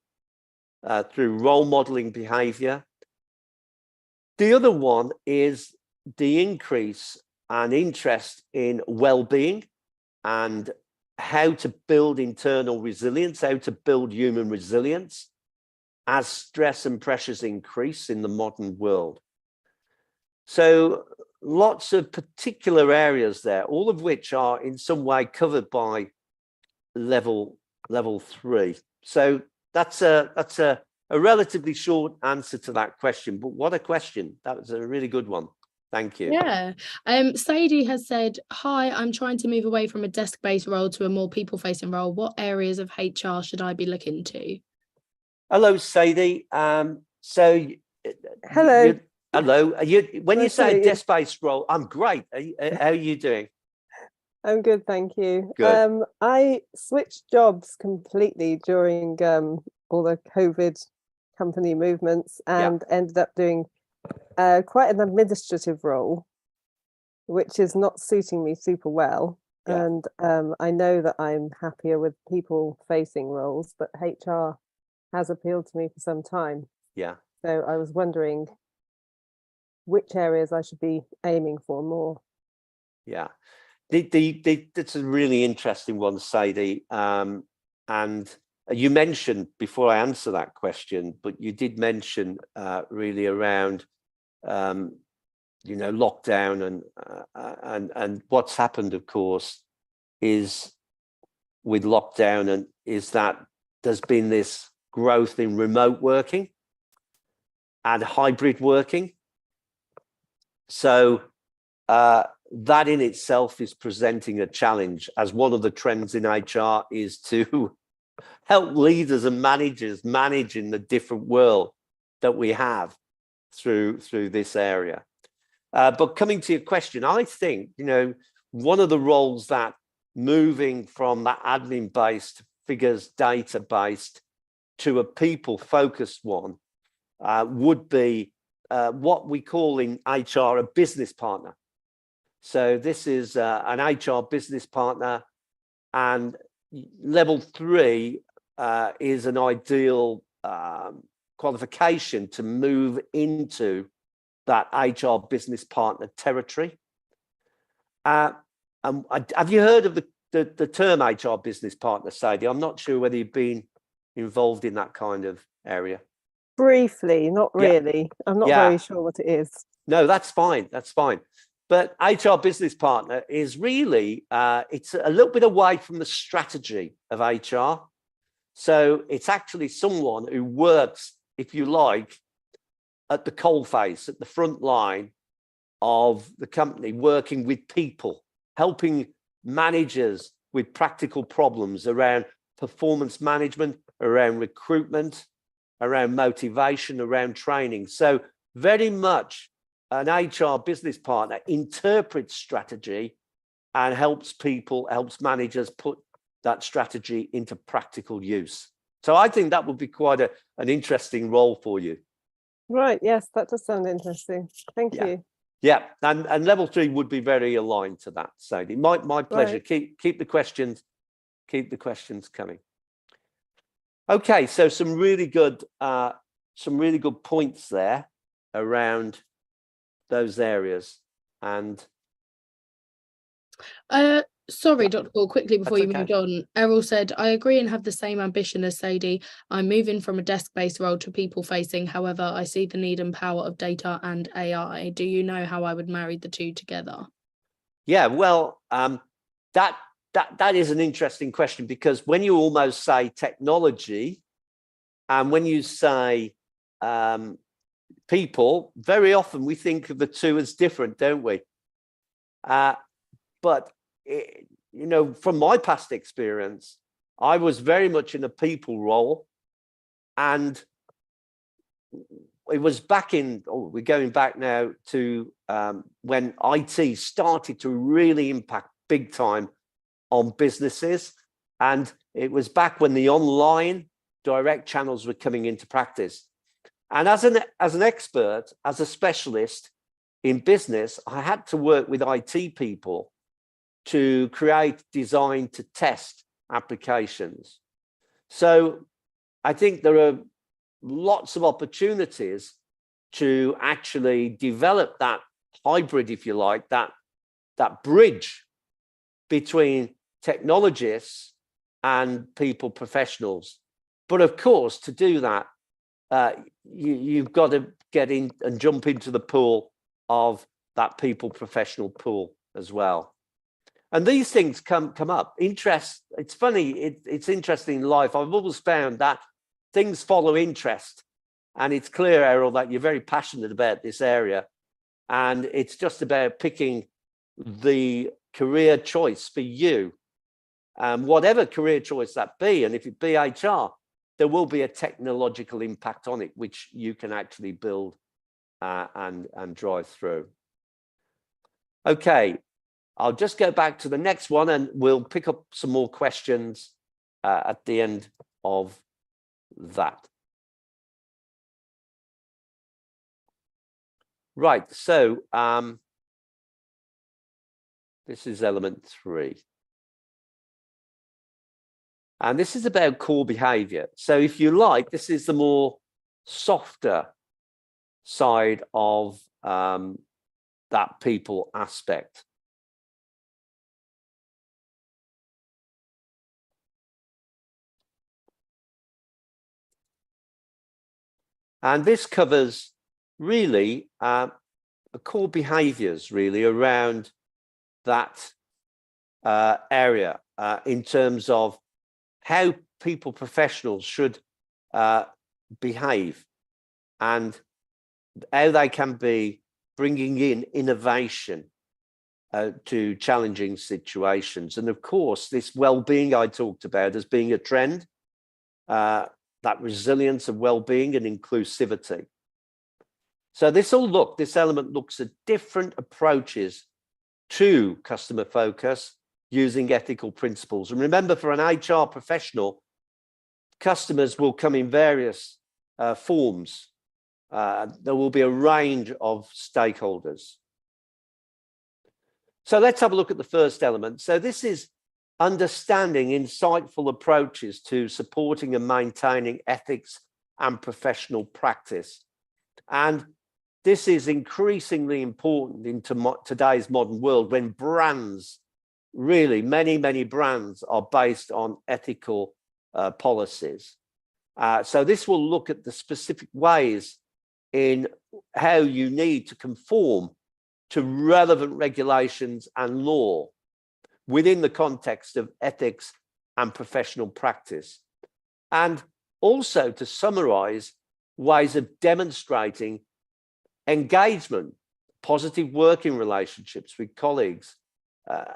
through role modeling behavior. The other one is the increase and interest in well-being and how to build internal resilience, how to build human resilience as stress and pressures increase in the modern world. So lots of particular areas there, all of which are in some way covered by level 3. So that's a relatively short answer to that question, but what a question. That was a really good one. Thank you. Yeah. Sadie has said, hi, I'm trying to move away from a desk-based role to a more people-facing role. What areas of HR should I be looking to? Hello, Sadie. Hello. Hello. When you Nice to say a meet you. desk-based role, I'm great. How are you doing? I'm good, thank you. Good. I switched jobs completely during all the COVID company movements and ended up doing quite an administrative role, which is not suiting me super well. Yeah. And I know that I'm happier with people-facing roles, but HR has appealed to me for some time. Yeah. So I was wondering which areas I should be aiming for more. Yeah. That's a really interesting one, Sadie. And you mentioned, before I answer that question, but you did mention really around lockdown and what's happened, of course, is with lockdown and is that there's been this growth in remote working. and hybrid working. So that in itself is presenting a challenge, as one of the trends in HR is to help leaders and managers manage in the different world that we have through this area. But coming to your question, I think, you know, one of the roles that moving from that admin-based, figures data-based to a people-focused one would be what we call in HR a business partner. So this is an HR business partner, and level 3 is an ideal qualification to move into that HR business partner territory. Have you heard of the term HR business partner, Sadie? I'm not sure whether you've been involved in that kind of area. Briefly, not really. Yeah. I'm not very sure what it is. No, that's fine. That's fine. But HR business partner is really, it's a little bit away from the strategy of HR. So it's actually someone who works, if you like, at the coalface, at the front line of the company, working with people, helping managers with practical problems around performance management, around recruitment, around motivation, around training. So very much an HR business partner interprets strategy and helps people, helps managers put that strategy into practical use. So I think that would be quite an interesting role for you. Right, yes, that does sound interesting. Thank you. Yeah, and level 3 would be very aligned to that, Sadie. My pleasure. Right. Keep the questions coming. Okay, so some really good points there around those areas. And sorry, Dr. Paul, quickly before you okay. moved on, Errol said, I agree and have the same ambition as Sadie. I'm moving from a desk-based role to people-facing. However, I see the need and power of data and AI. Do you know how I would marry the two together? Yeah, well, that is an interesting question, because when you almost say technology and when you say people, very often we think of the two as different, don't we? But you know, from my past experience, I was very much in a people role, and it was back in, we're going back now to when IT started to really impact big time on businesses. And it was back when the online direct channels were coming into practice. And as an expert, as a specialist in business, I had to work with IT people to create, design, to test applications. So I think there are lots of opportunities to actually develop that hybrid, if you like, that bridge between technologists and people professionals. But of course, to do that, you've got to get in and jump into the pool of that people professional pool as well. And these things come up. Interest, it's funny, it's interesting in life. I've always found that things follow interest. And it's clear, Errol, that you're very passionate about this area. And it's just about picking the career choice for you. Whatever career choice that be, and if it be HR, there will be a technological impact on it, which you can actually build and drive through. Okay, I'll just go back to the next one and we'll pick up some more questions at the end of that. Right, so this is element 3. And this is about core behavior. So if you like, this is the more softer side of that people aspect. And this covers really the core behaviors really around that area in terms of how people professionals should behave. And how they can be bringing in innovation to challenging situations. And of course, this well-being I talked about as being a trend, that resilience of well-being and inclusivity. So this element looks at different approaches to customer focus using ethical principles. And remember, for an HR professional, customers will come in various forms. There will be a range of stakeholders. So let's have a look at the first element. So this is understanding insightful approaches to supporting and maintaining ethics and professional practice. And this is increasingly important in today's modern world, when brands, really many brands, are based on ethical policies. So this will look at the specific ways in how you need to conform to relevant regulations and law within the context of ethics and professional practice, and also to summarize ways of demonstrating engagement, positive working relationships with colleagues,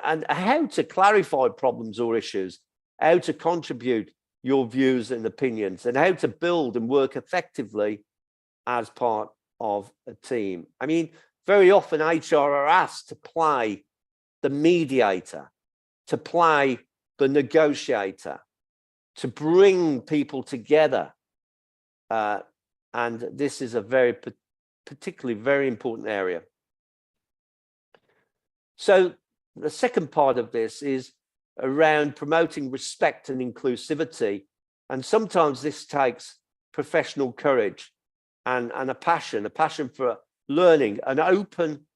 and how to clarify problems or issues, how to contribute your views and opinions, and how to build and work effectively as part of a team. I mean, very often HR are asked to play the mediator, to play the negotiator, to bring people together. And this is a particularly very important area. So the second part of this is around promoting respect and inclusivity. And sometimes this takes professional courage and a passion for learning, an open,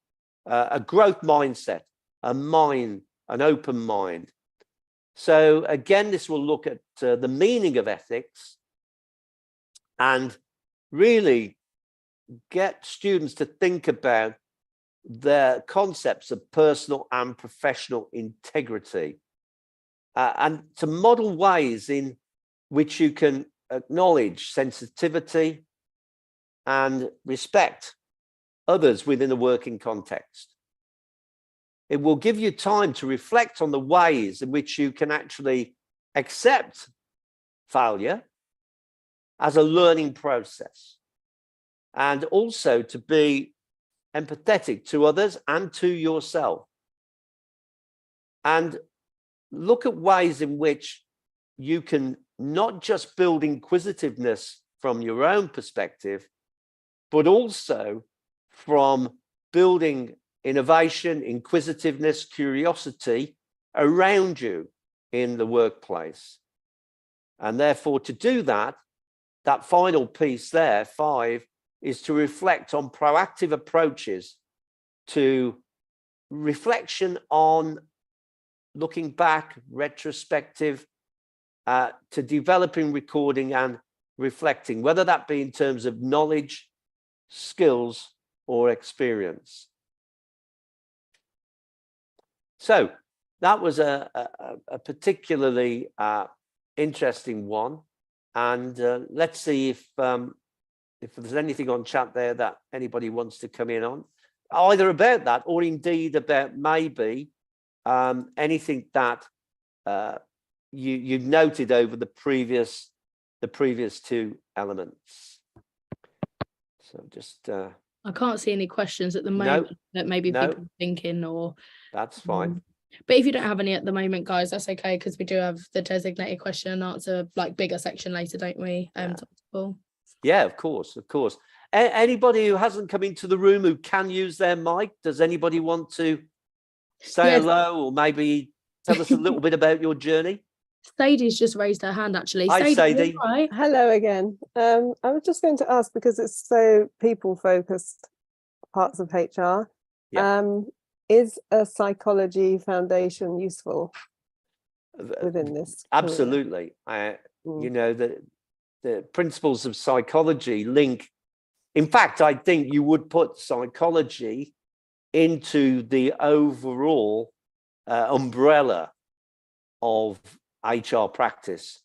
a growth mindset, an open mind. So again, this will look at the meaning of ethics and really get students to think about the concepts of personal and professional integrity, and to model ways in which you can acknowledge sensitivity and respect others within a working context. It will give you time to reflect on the ways in which you can actually accept failure as a learning process, and also to be empathetic to others and to yourself, and look at ways in which you can not just build inquisitiveness from your own perspective, but also from building innovation, inquisitiveness, curiosity around you in the workplace. And therefore, to do that, that final piece there, 5, is to reflect on proactive approaches to reflection on looking back, retrospective, to developing, recording and reflecting, whether that be in terms of knowledge, skills or experience. So that was a particularly interesting one. And let's see if there's anything on chat there that anybody wants to come in on, either about that or indeed about maybe anything that you've noted over the previous 2 elements. So just I can't see any questions at the moment that maybe people are thinking, or that's fine. But if you don't have any at the moment, guys, that's okay, because we do have the designated question and answer, like, bigger section later, don't we? Yeah, of course. Anybody who hasn't come into the room who can use their mic, does anybody want to say hello or maybe tell us a little bit about your journey? Sadie's just raised her hand, actually. Hi, Sadie. Right? Hello again. I was just going to ask, because it's so people-focused, parts of HR, is a psychology foundation useful within this career? Absolutely. You know, the principles of psychology link. In fact, I think you would put psychology into the overall umbrella of HR practice.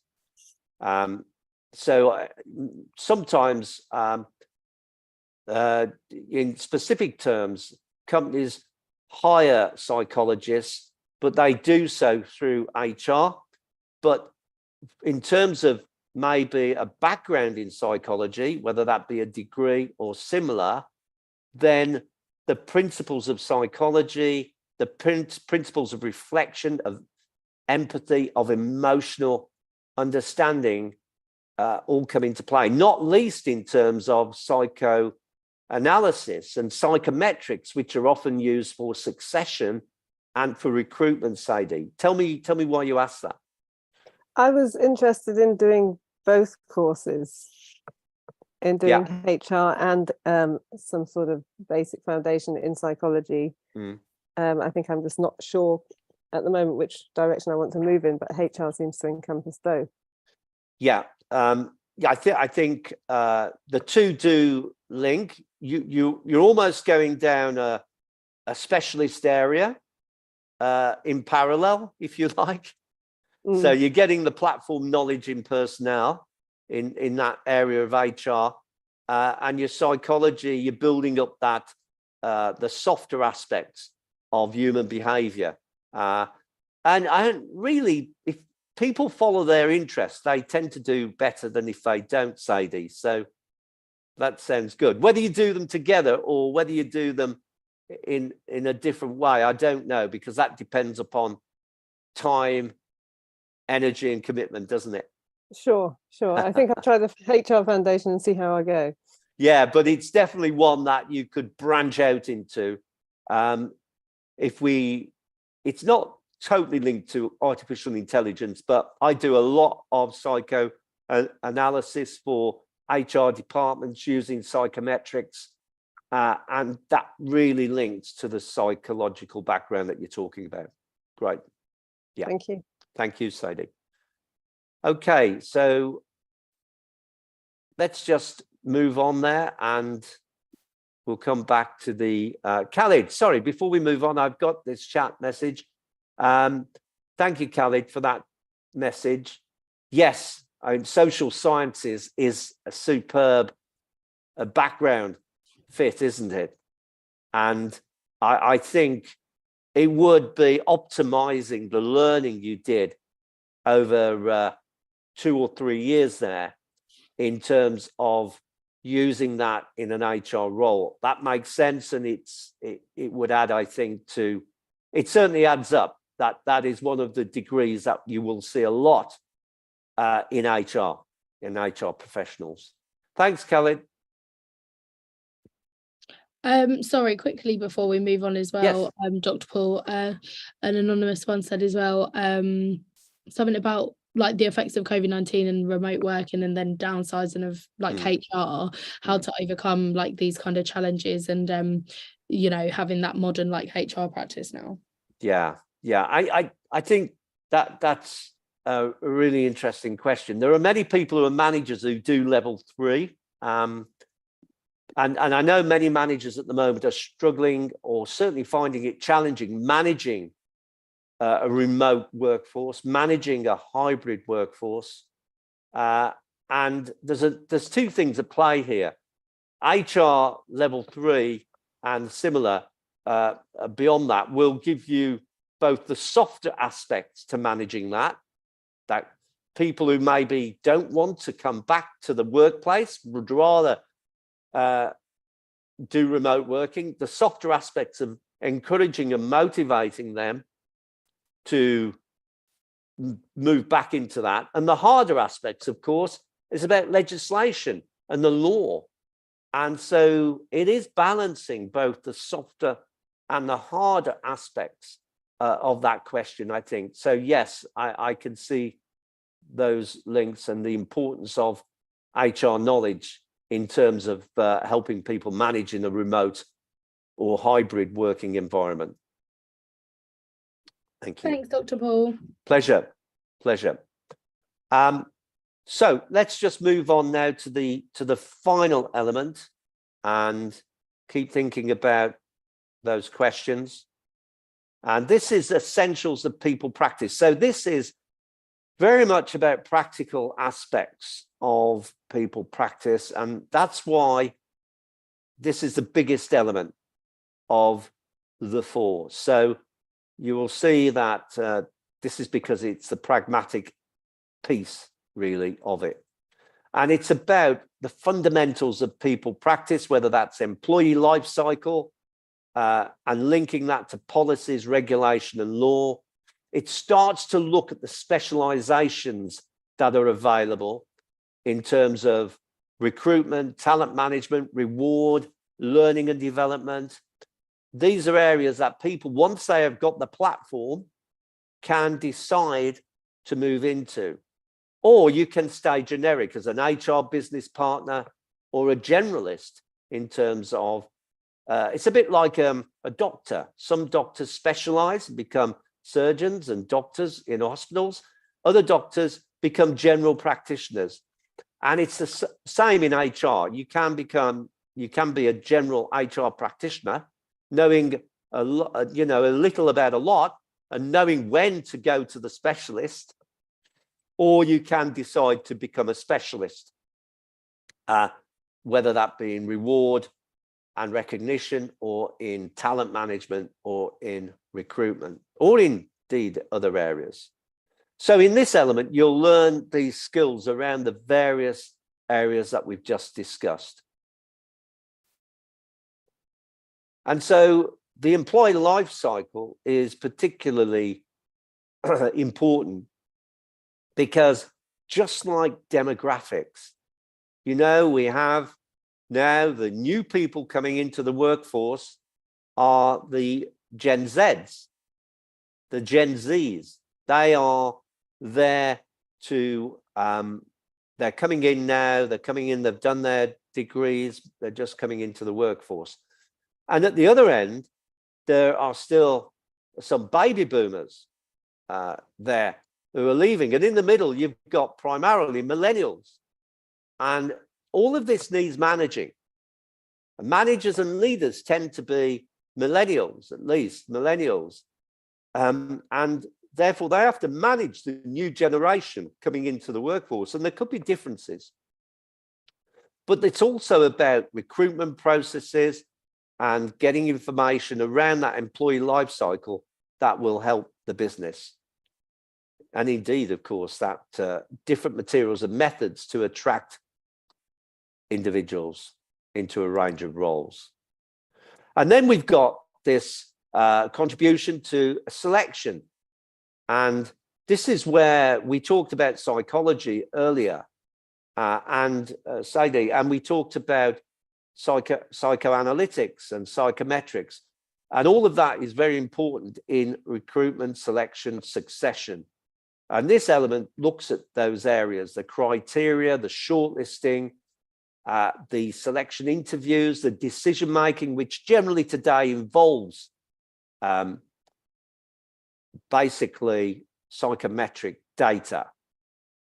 So sometimes in specific terms, companies hire psychologists, but they do so through HR. But in terms of maybe a background in psychology, whether that be a degree or similar, then the principles of psychology, the principles of reflection, of empathy, of emotional understanding all come into play, not least in terms of psychoanalysis and psychometrics, which are often used for succession and for recruitment. Sadie, tell me why you asked that. I was interested in doing both courses, in doing HR and some sort of basic foundation in psychology. I think I'm just not sure at the moment which direction I want to move in, but HR seems to encompass both. Yeah, I think the two do link. You're almost going down a specialist area in parallel, if you like. So you're getting the platform knowledge in personnel in that area of HR, and your psychology, you're building up that the softer aspects of human behavior. And I really, if people follow their interests, they tend to do better than if they don't, Sadie. So that sounds good. Whether you do them together or whether you do them in a different way, I don't know, because that depends upon time, energy and commitment, doesn't it? Sure. I think I'll try the HR foundation and see how I go. Yeah, but it's definitely one that you could branch out into. It's not totally linked to artificial intelligence, but I do a lot of psychoanalysis for HR departments using psychometrics, and that really links to the psychological background that you're talking about. Great. Yeah. Thank you. Thank you, Sadie. Okay, so let's just move on there and we'll come back to the Khalid. Sorry, before we move on, I've got this chat message. Thank you, Khalid, for that message. Yes, social sciences is a superb background fit, isn't it? And I think it would be optimizing the learning you did over 2 or 3 years there in terms of using that in an HR role. That makes sense, and it would add, I think, to it certainly adds up. That is one of the degrees that you will see a lot in HR professionals. Thanks, Khalid. Sorry, quickly before we move on as well, yes. Dr. Paul, an anonymous one said as well, something about like the effects of COVID-19 and remote working and then downsizing of like HR, how to overcome like these kind of challenges and having that modern like HR practice now. Yeah. I think that's a really interesting question. There are many people who are managers who do level 3. And I know many managers at the moment are struggling or certainly finding it challenging managing a remote workforce, managing a hybrid workforce. And there's 2 things at play here. HR level 3 and similar beyond that will give you both the softer aspects to managing that people who maybe don't want to come back to the workplace would rather do remote working, the softer aspects of encouraging and motivating them to move back into that. And the harder aspects, of course, is about legislation and the law. And so it is balancing both the softer and the harder aspects of that question, I think. So yes, I can see those links and the importance of HR knowledge in terms of helping people manage in a remote or hybrid working environment. Thank you. Thanks, Dr. Paul. Pleasure. So let's just move on now to the final element and keep thinking about those questions. And this is essentials of people practice. So this is very much about practical aspects of people practice, and that's why this is the biggest element of the four. So you will see that this is because it's the pragmatic piece, really, of it. And it's about the fundamentals of people practice, whether that's employee life cycle, and linking that to policies, regulation, and law. It starts to look at the specializations that are available in terms of recruitment, talent management, reward, learning and development. These are areas that people, once they have got the platform, can decide to move into. Or you can stay generic as an HR business partner or a generalist in terms of, it's a bit like a doctor. Some doctors specialize and become surgeons and doctors in hospitals. Other doctors become general practitioners. And it's the same in HR. You can be a general HR practitioner, knowing a little about a lot and knowing when to go to the specialist, or you can decide to become a specialist, whether that be in reward and recognition, or in talent management, or in recruitment, or indeed other areas. So in this element, you'll learn these skills around the various areas that we've just discussed. And so the employee life cycle is particularly important because, just like demographics, we have now the new people coming into the workforce are the Gen Zs, the Gen Zs. They are there to, they're coming in now, they've done their degrees, they're just coming into the workforce. And at the other end, there are still some baby boomers there who are leaving. And in the middle, you've got primarily millennials. And all of this needs managing. Managers and leaders tend to be millennials, at least millennials. And therefore, they have to manage the new generation coming into the workforce. And there could be differences. But it's also about recruitment processes and getting information around that employee life cycle that will help the business. And indeed, of course, that different materials and methods to attract individuals into a range of roles. And then we've got this contribution to selection. And this is where we talked about psychology earlier, Sadie, and we talked about psychoanalytics and psychometrics. And all of that is very important in recruitment, selection, succession. And this element looks at those areas, the criteria, the shortlisting, the selection interviews, the decision-making, which generally today involves basically psychometric data.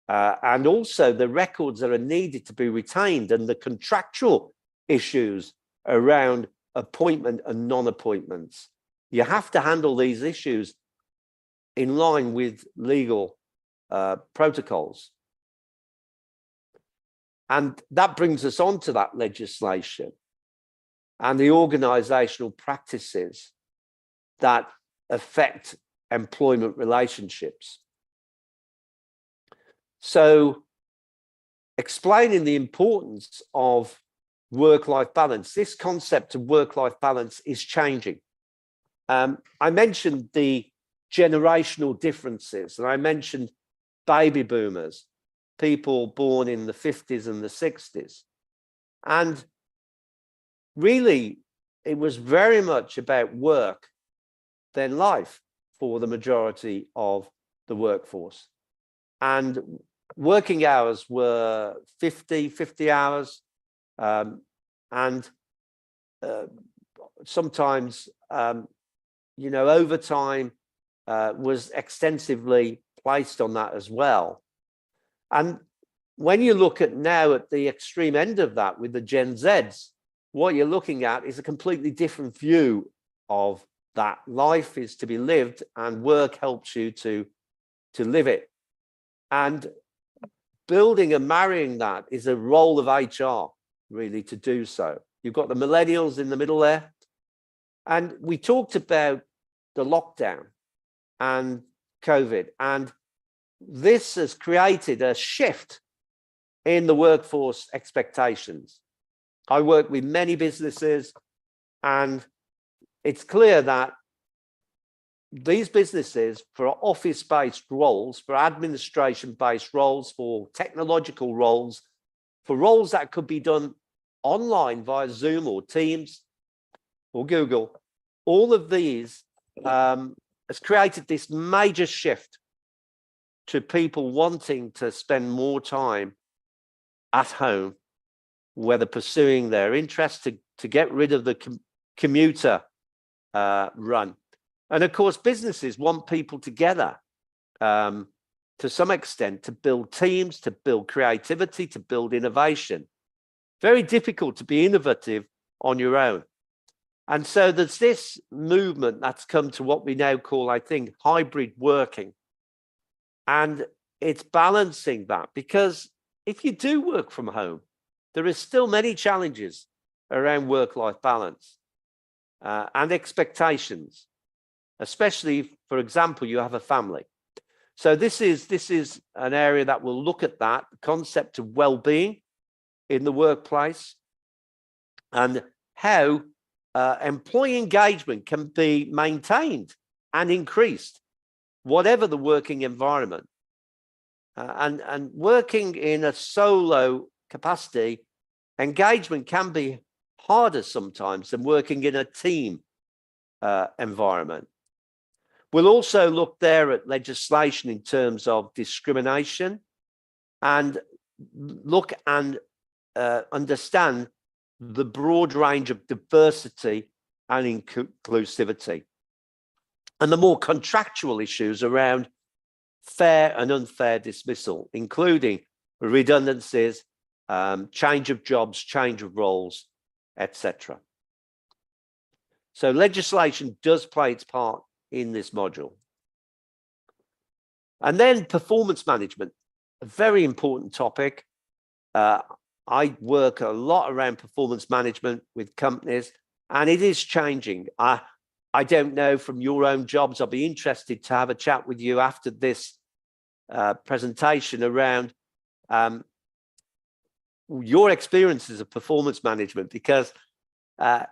And also the records that are needed to be retained and the contractual issues around appointment and non-appointments. You have to handle these issues in line with legal protocols. And that brings us on to that legislation and the organizational practices that affect employment relationships. So, explaining the importance of work-life balance, this concept of work-life balance is changing. I mentioned the generational differences, and I mentioned baby boomers, people born in the 50s and the 60s. And really, it was very much about work than life for the majority of the workforce. And working hours were 50 hours, and sometimes, overtime was extensively placed on that as well. And when you look at now at the extreme end of that with the Gen Zs, what you're looking at is a completely different view of that. Life is to be lived and work helps you to live it. And building and marrying that is a role of HR, really, to do so. You've got the millennials in the middle there. And we talked about the lockdown and COVID, and this has created a shift in the workforce expectations. I work with many businesses, and it's clear that these businesses, for office-based roles, for administration-based roles, for technological roles, for roles that could be done online via Zoom or Teams or Google, all of these has created this major shift to people wanting to spend more time at home, whether pursuing their interest to get rid of the commuter run. And of course, businesses want people together to some extent to build teams, to build creativity, to build innovation. Very difficult to be innovative on your own. And so there's this movement that's come to what we now call, I think, hybrid working. And it's balancing that, because if you do work from home, there is still many challenges around work-life balance and expectations, especially, for example, you have a family. So this is an area that will look at that, the concept of well-being in the workplace, and how employee engagement can be maintained and increased, whatever the working environment. And working in a solo capacity, engagement can be harder sometimes than working in a team environment. We'll also look there at legislation in terms of discrimination, and look and understand the broad range of diversity and inclusivity, and the more contractual issues around fair and unfair dismissal, including redundancies, change of jobs, change of roles, etc. So legislation does play its part in this module. And then performance management, a very important topic. I work a lot around performance management with companies, and it is changing. I don't know from your own jobs, I'll be interested to have a chat with you after this presentation around your experiences of performance management, because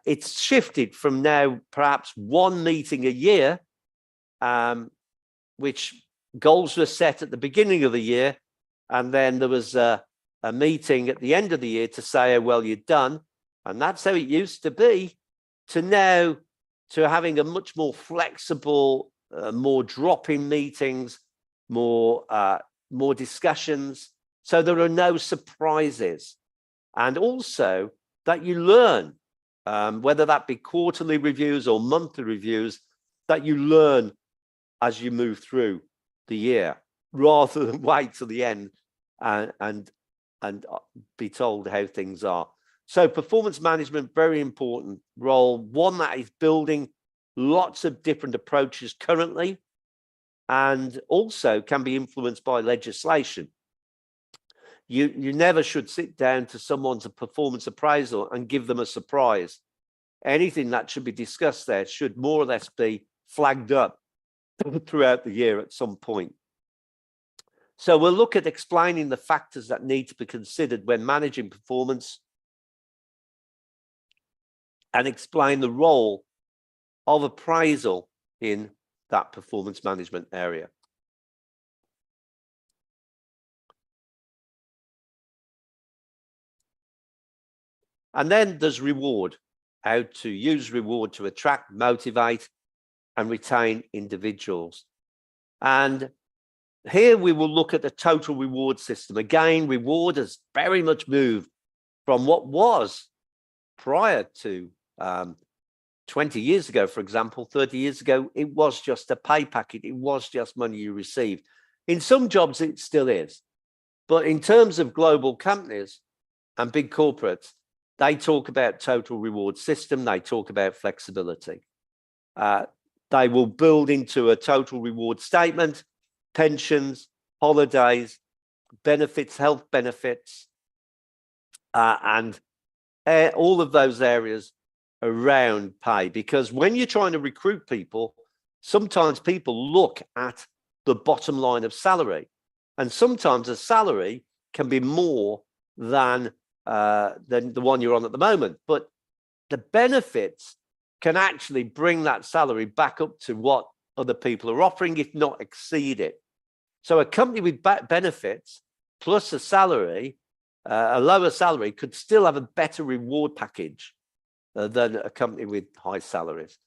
it's shifted from now perhaps one meeting a year, which goals were set at the beginning of the year, and then there was a meeting at the end of the year to say, oh, well, you're done. And that's how it used to be, to now to having a much more flexible, more drop-in meetings, more discussions. So there are no surprises. And also that you learn, whether that be quarterly reviews or monthly reviews, that you learn as you move through the year, rather than wait till the end and be told how things are. So performance management, very important role, one that is building lots of different approaches currently, and also can be influenced by legislation. You never should sit down to someone's performance appraisal and give them a surprise. Anything that should be discussed there should more or less be flagged up throughout the year at some point. So we'll look at explaining the factors that need to be considered when managing performance, and explain the role of appraisal in that performance management area. And then there's reward, how to use reward to attract, motivate, and retain individuals. And here we will look at the total reward system. Again, reward has very much moved from what was prior to 20 years ago, for example, 30 years ago, it was just a pay packet. It was just money you received. In some jobs, it still is. But in terms of global companies and big corporates, they talk about total reward system. They talk about flexibility. They will build into a total reward statement, pensions, holidays, benefits, health benefits, and all of those areas around pay, because when you're trying to recruit people, sometimes people look at the bottom line of salary, and sometimes a salary can be more than the one you're on at the moment, but the benefits can actually bring that salary back up to what other people are offering, if not exceed it. So a company with benefits plus a salary, a lower salary, could still have a better reward package than a company with high salaries.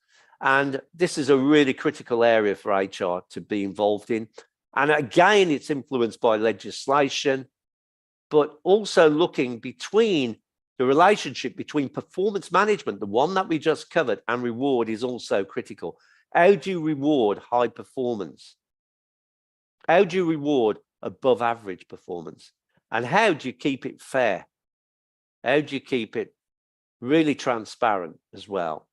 And this is a really critical area for HR to be involved in. And again, it's influenced by legislation, but also looking between the relationship between performance management, the one that we just covered, and reward is also critical. How do you reward high performance? How do you reward above average performance? And how do you keep it fair? How do you keep it really transparent as well?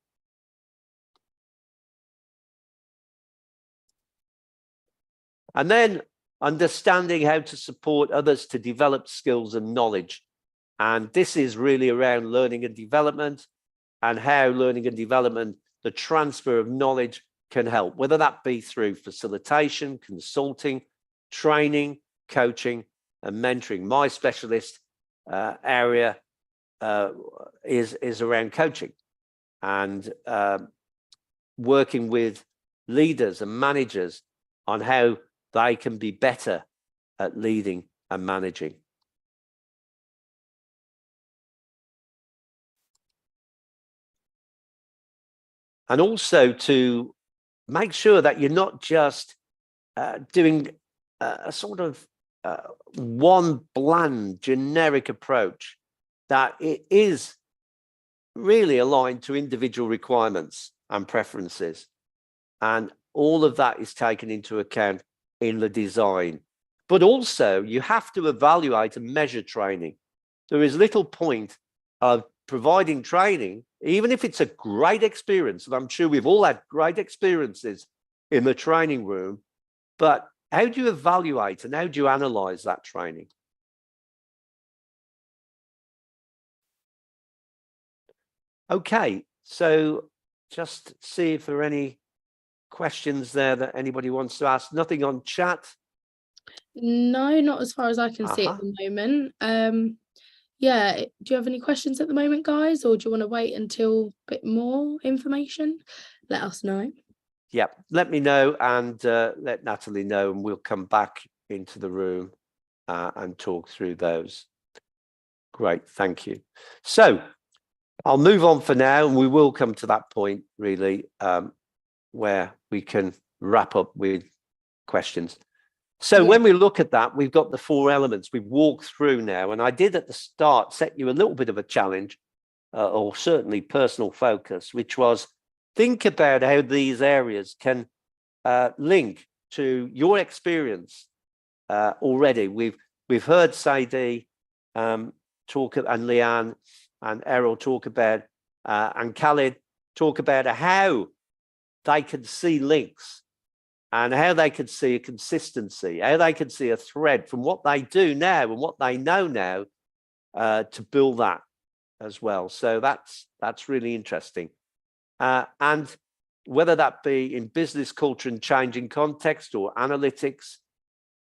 And then understanding how to support others to develop skills and knowledge. And this is really around learning and development, and how learning and development, the transfer of knowledge, can help, whether that be through facilitation, consulting, training, coaching, and mentoring. My specialist area is around coaching and working with leaders and managers on how they can be better at leading and managing. And also to make sure that you're not just doing a sort of one bland, generic approach, that it is really aligned to individual requirements and preferences. And all of that is taken into account in the design. But also, you have to evaluate and measure training. There is little point of providing training, even if it's a great experience, and I'm sure we've all had great experiences in the training room, but how do you evaluate and how do you analyze that training? Okay, so just see if there are any questions there that anybody wants to ask. Nothing on chat? No, not as far as I can see at the moment. Yeah, do you have any questions at the moment, guys, or do you want to wait until a bit more information? Let us know. Yeah, let me know, and let Natalie know, and we'll come back into the room and talk through those. Great, thank you. So I'll move on for now, and we will come to that point really where we can wrap up with questions. So when we look at that, we've got the four elements we've walked through now, and I did at the start set you a little bit of a challenge, or certainly personal focus, which was think about how these areas can link to your experience already. We've heard Sadie talk, and Leanne and Errol talk about, and Khalid talk about how they can see links and how they could see a consistency, how they could see a thread from what they do now and what they know now to build that as well. So that's really interesting. And whether that be in business culture and changing context, or analytics,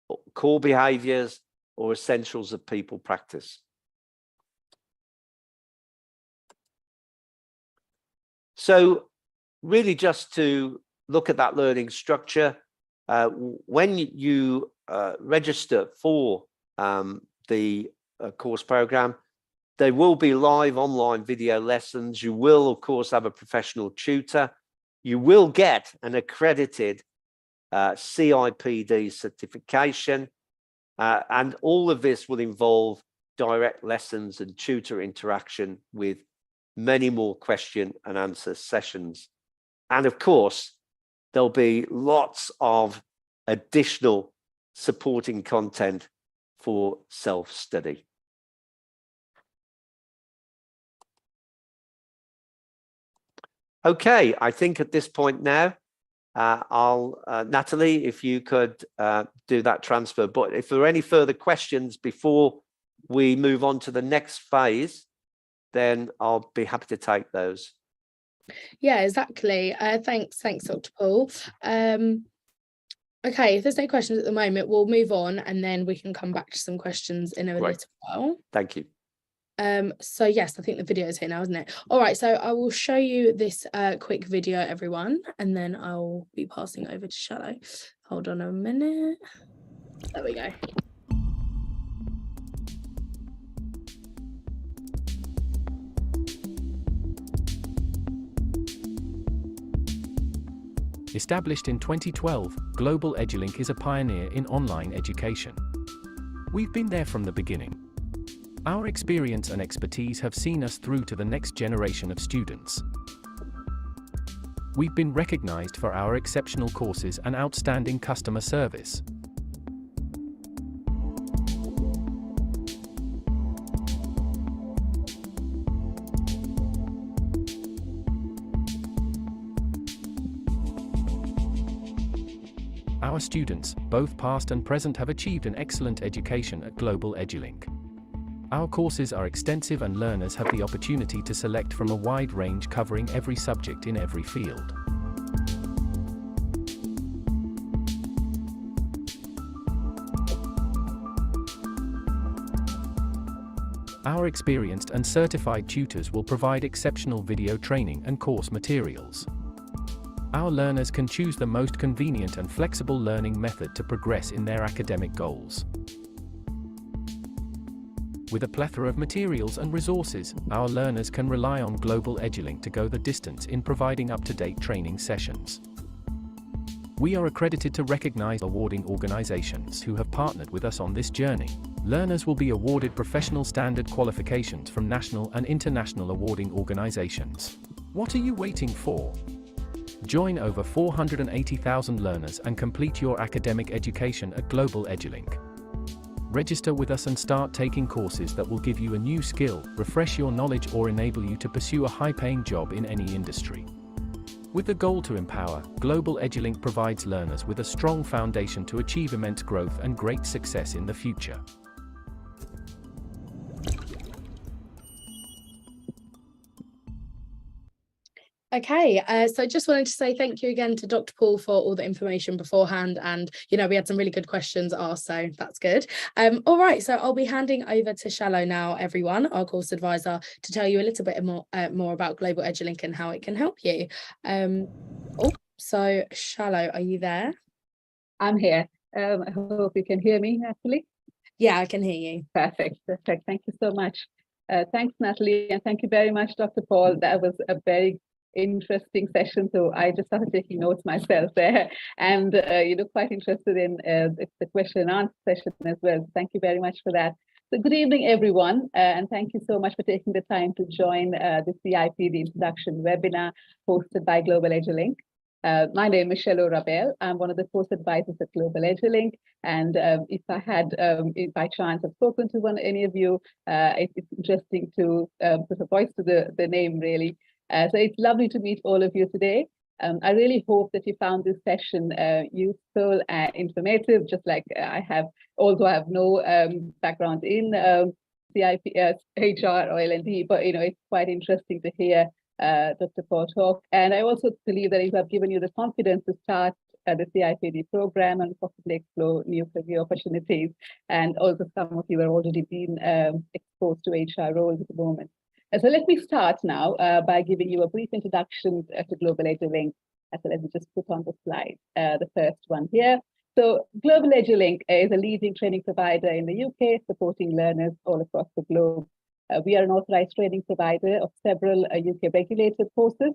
or core behaviors, or essentials of people practice. So really just to look at that learning structure, when you register for the course program, there will be live online video lessons. You will, of course, have a professional tutor. You will get an accredited CIPD certification, and all of this will involve direct lessons and tutor interaction with many more question and answer sessions. And of course, there'll be lots of additional supporting content for self-study. Okay, I think at this point now, Natalie, if you could do that transfer. But if there are any further questions before we move on to the next phase, then I'll be happy to take those. Yeah, exactly. Thanks, Dr. Paul. Okay, if there's no questions at the moment, we'll move on and then we can come back to some questions in a Great. little while. Thank you. So yes, I think the video is here now, isn't it? All right, so I will show you this quick video, everyone, and then I'll be passing over to Shallow. Hold on a minute. There we go. Established in 2012, Global EduLink is a pioneer in online education. We've been there from the beginning. Our experience and expertise have seen us through to the next generation of students. We've been recognized for our exceptional courses and outstanding customer service. Our students, both past and present, have achieved an excellent education at Global EduLink. Our courses are extensive and learners have the opportunity to select from a wide range covering every subject in every field. Our experienced and certified tutors will provide exceptional video training and course materials. Our learners can choose the most convenient and flexible learning method to progress in their academic goals. With a plethora of materials and resources, our learners can rely on Global EduLink to go the distance in providing up-to-date training sessions. We are accredited to recognize awarding organizations who have partnered with us on this journey. Learners will be awarded professional standard qualifications from national and international awarding organizations. What are you waiting for? Join over 480,000 learners and complete your academic education at Global EduLink. Register with us and start taking courses that will give you a new skill, refresh your knowledge, or enable you to pursue a high-paying job in any industry. With the goal to empower, Global EduLink provides learners with a strong foundation to achieve immense growth and great success in the future. Okay, so just wanted to say thank you again to Dr. Paul for all the information beforehand, and we had some really good questions asked, so that's good. All right, so I'll be handing over to Shallow now, everyone, our course advisor, to tell you a little bit more about Global EduLink and how it can help you. So Shallow, are you there? I'm here. I hope you can hear me, Natalie. Yeah, I can hear you. Perfect. Thank you so much. Thanks, Natalie, and thank you very much, Dr. Paul. That was a very interesting session, so I just started taking notes myself there, and quite interested in the question and answer session as well. Thank you very much for that. So good evening, everyone, and thank you so much for taking the time to join the CIPD introduction webinar hosted by Global EduLink. My name is Shallow Rabel. I'm one of the course advisors at Global EduLink, and if I had, by chance, have spoken to any of you, it's interesting to put a voice to the name, really. So it's lovely to meet all of you today. I really hope that you found this session useful and informative, just like I have, although I have no background in CIP, HR or L&D, but it's quite interesting to hear Dr. Paul talk. And I also believe that it have given you the confidence to start the CIPD program and possibly explore new career opportunities. And also some of you have already been exposed to HR roles at the moment. So let me start now by giving you a brief introduction to Global EduLink. So let me just put on the slide, the first one here. So Global EduLink is a leading training provider in the UK, supporting learners all across the globe. We are an authorized training provider of several UK regulated courses.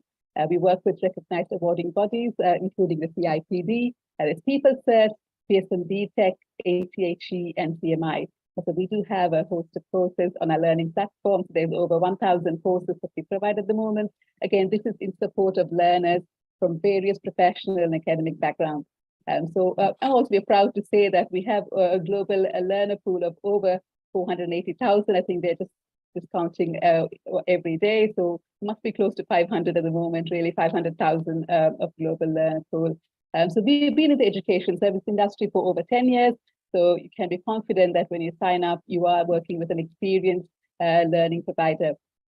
We work with recognized awarding bodies, including the CIPD, there's PeopleCert, Pearson BTEC, ATHE, and CMI. So we do have a host of courses on our learning platform. So there's over 1,000 courses that we provide at the moment. Again, this is in support of learners from various professional and academic backgrounds. So I'm also proud to say that we have a global learner pool of over 480,000. I think they're just discounting every day. So it must be close to 500 at the moment, really 500,000 of global learner pool. So we've been in the education service industry for over 10 years. So you can be confident that when you sign up, you are working with an experienced learning provider.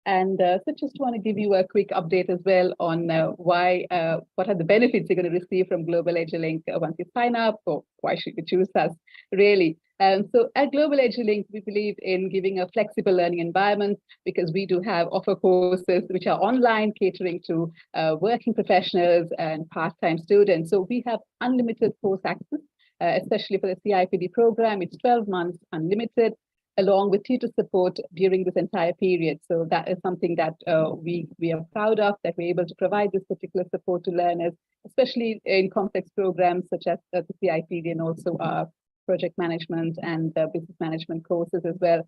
And so just want to give you a quick update as well on what are the benefits you're going to receive from Global EduLink once you sign up, or why should you choose us, really. So at Global EduLink, we believe in giving a flexible learning environment because we do offer courses which are online, catering to working professionals and part-time students. So we have unlimited course access, especially for the CIPD program. It's 12 months unlimited, along with tutor support during this entire period. So that is something that we are proud of, that we're able to provide this particular support to learners, especially in complex programs such as the CIPD and also our project management and business management courses as well.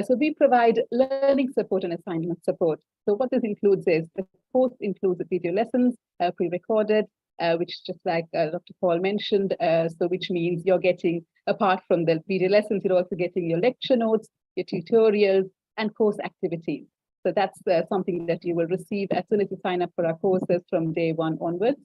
So we provide learning support and assignment support. So what this includes is the course includes the video lessons, pre-recorded, which just like Dr. Paul mentioned, so which means you're getting, apart from the video lessons, you're also getting your lecture notes, your tutorials, and course activities. So that's something that you will receive as soon as you sign up for our courses from day one onwards.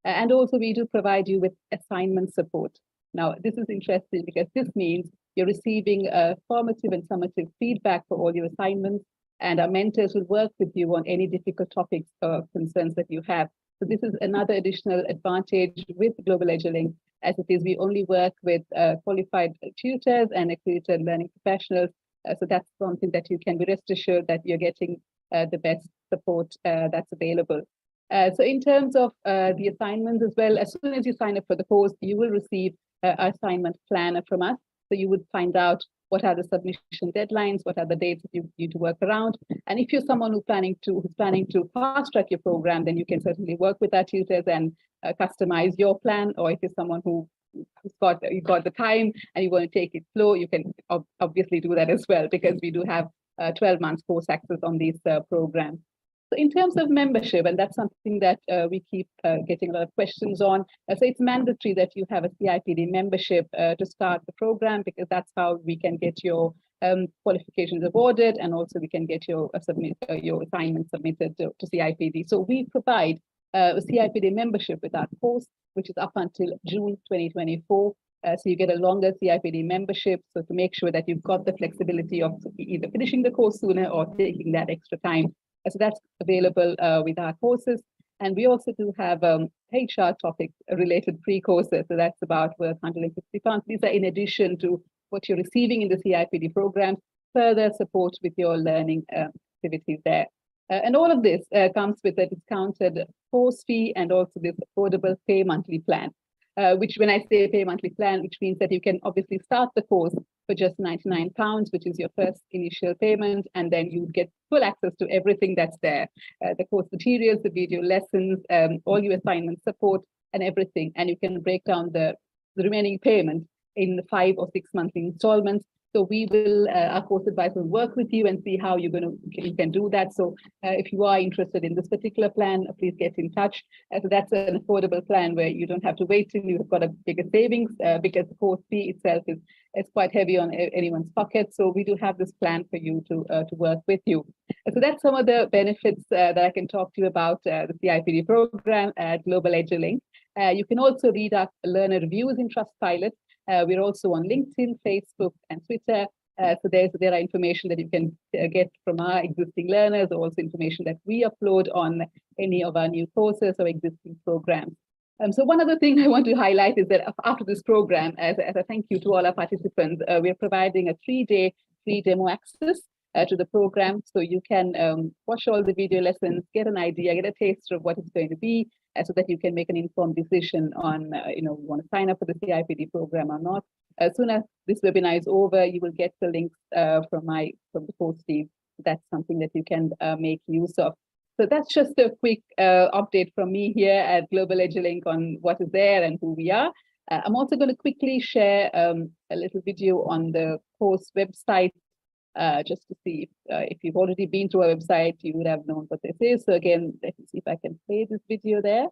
And also we do provide you with assignment support. Now, this is interesting because this means you're receiving formative and summative feedback for all your assignments, and our mentors will work with you on any difficult topics or concerns that you have. So this is another additional advantage with Global EduLink, as it is we only work with qualified tutors and accredited learning professionals. So that's something that you can be rest assured that you're getting the best support that's available. So in terms of the assignments as well, as soon as you sign up for the course, you will receive an assignment planner from us. So you would find out what are the submission deadlines, what are the dates that you need to work around. And if you're someone who's planning to fast track your program, then you can certainly work with our tutors and customize your plan. Or if you're someone who's got the time and you want to take it slow, you can obviously do that as well, because we do have 12 months course access on these programs. So in terms of membership, and that's something that we keep getting a lot of questions on. So it's mandatory that you have a CIPD membership to start the program, because that's how we can get your qualifications awarded, and also we can get your assignment submitted to CIPD. So we provide a CIPD membership with our course, which is up until June 2024. So you get a longer CIPD membership, so to make sure that you've got the flexibility of either finishing the course sooner or taking that extra time. So that's available with our courses. And we also do have HR topic related pre-courses. So that's about worth £150. These are in addition to what you're receiving in the CIPD program, further support with your learning activities there. And all of this comes with a discounted course fee and also this affordable pay monthly plan. Which, when I say pay monthly plan, which means that you can obviously start the course for just £99, which is your first initial payment, and then you get full access to everything that's there, the course materials, the video lessons, all your assignment support and everything. And you can break down the remaining payment in 5 or 6 monthly installments. So we will, our course advisor will work with you and see how you can do that. So if you are interested in this particular plan, please get in touch. So that's an affordable plan where you don't have to wait till you've got a bigger savings, because the course fee itself is quite heavy on anyone's pocket. So we do have this plan for you to work with you. So that's some of the benefits that I can talk to you about the CIPD program at Global EduLink. You can also read our learner reviews in Trustpilot. We're also on LinkedIn, Facebook, and Twitter. So there are information that you can get from our existing learners, or also information that we upload on any of our new courses or existing programs. So one other thing I want to highlight is that after this program, as a thank you to all our participants, we're providing a 3-day free demo access to the program. So you can watch all the video lessons, get an idea, get a taste of what it's going to be, so that you can make an informed decision on, you want to sign up for the CIPD program or not. As soon as this webinar is over, you will get the links from the course team. That's something that you can make use of. So that's just a quick update from me here at Global EduLink on what is there and who we are. I'm also going to quickly share a little video on the course website, just to see if you've already been to our website, you would have known what this is. So again, let me see if I can play this video there.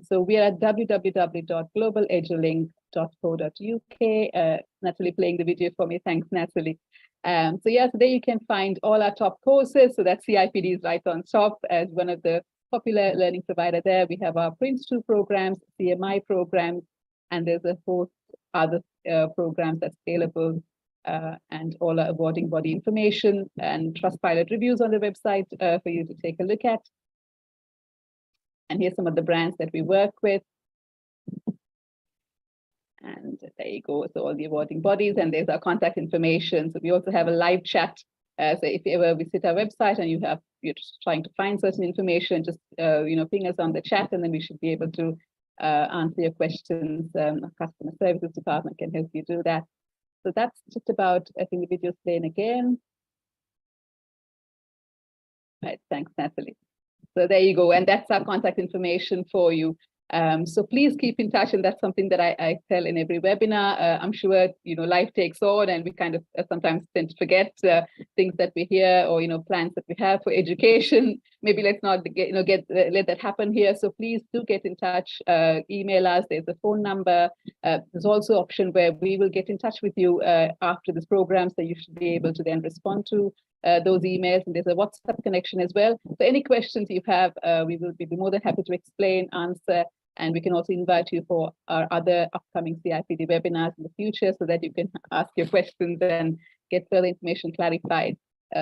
So we are at www.globaleduLink.co.uk. Natalie playing the video for me. Thanks, Natalie. So yeah, so there you can find all our top courses. So that CIPD is right on top as one of the popular learning provider there. We have our Prince 2 programs, CMI programs, and there's a host other programs that's available and all our awarding body information and Trustpilot reviews on the website for you to take a look at. And here's some of the brands that we work with. And there you go. So all the awarding bodies, and there's our contact information. So we also have a live chat. So if you ever visit our website and you're just trying to find certain information, just ping us on the chat, and then we should be able to answer your questions. Our customer services department can help you do that. So that's just about, I think the video's playing again. Right, thanks, Natalie. So there you go, and that's our contact information for you. So please keep in touch, and that's something that I tell in every webinar. I'm sure life takes on, and we kind of sometimes tend to forget things that we hear, or plans that we have for education. Maybe let's not let that happen here. So please do get in touch. Email us. There's a phone number. There's also an option where we will get in touch with you after this program, so you should be able to then respond to those emails, and there's a WhatsApp connection as well. So any questions you have, we will be more than happy to explain, answer, and we can also invite you for our other upcoming CIPD webinars in the future, so that you can ask your questions and get further information clarified.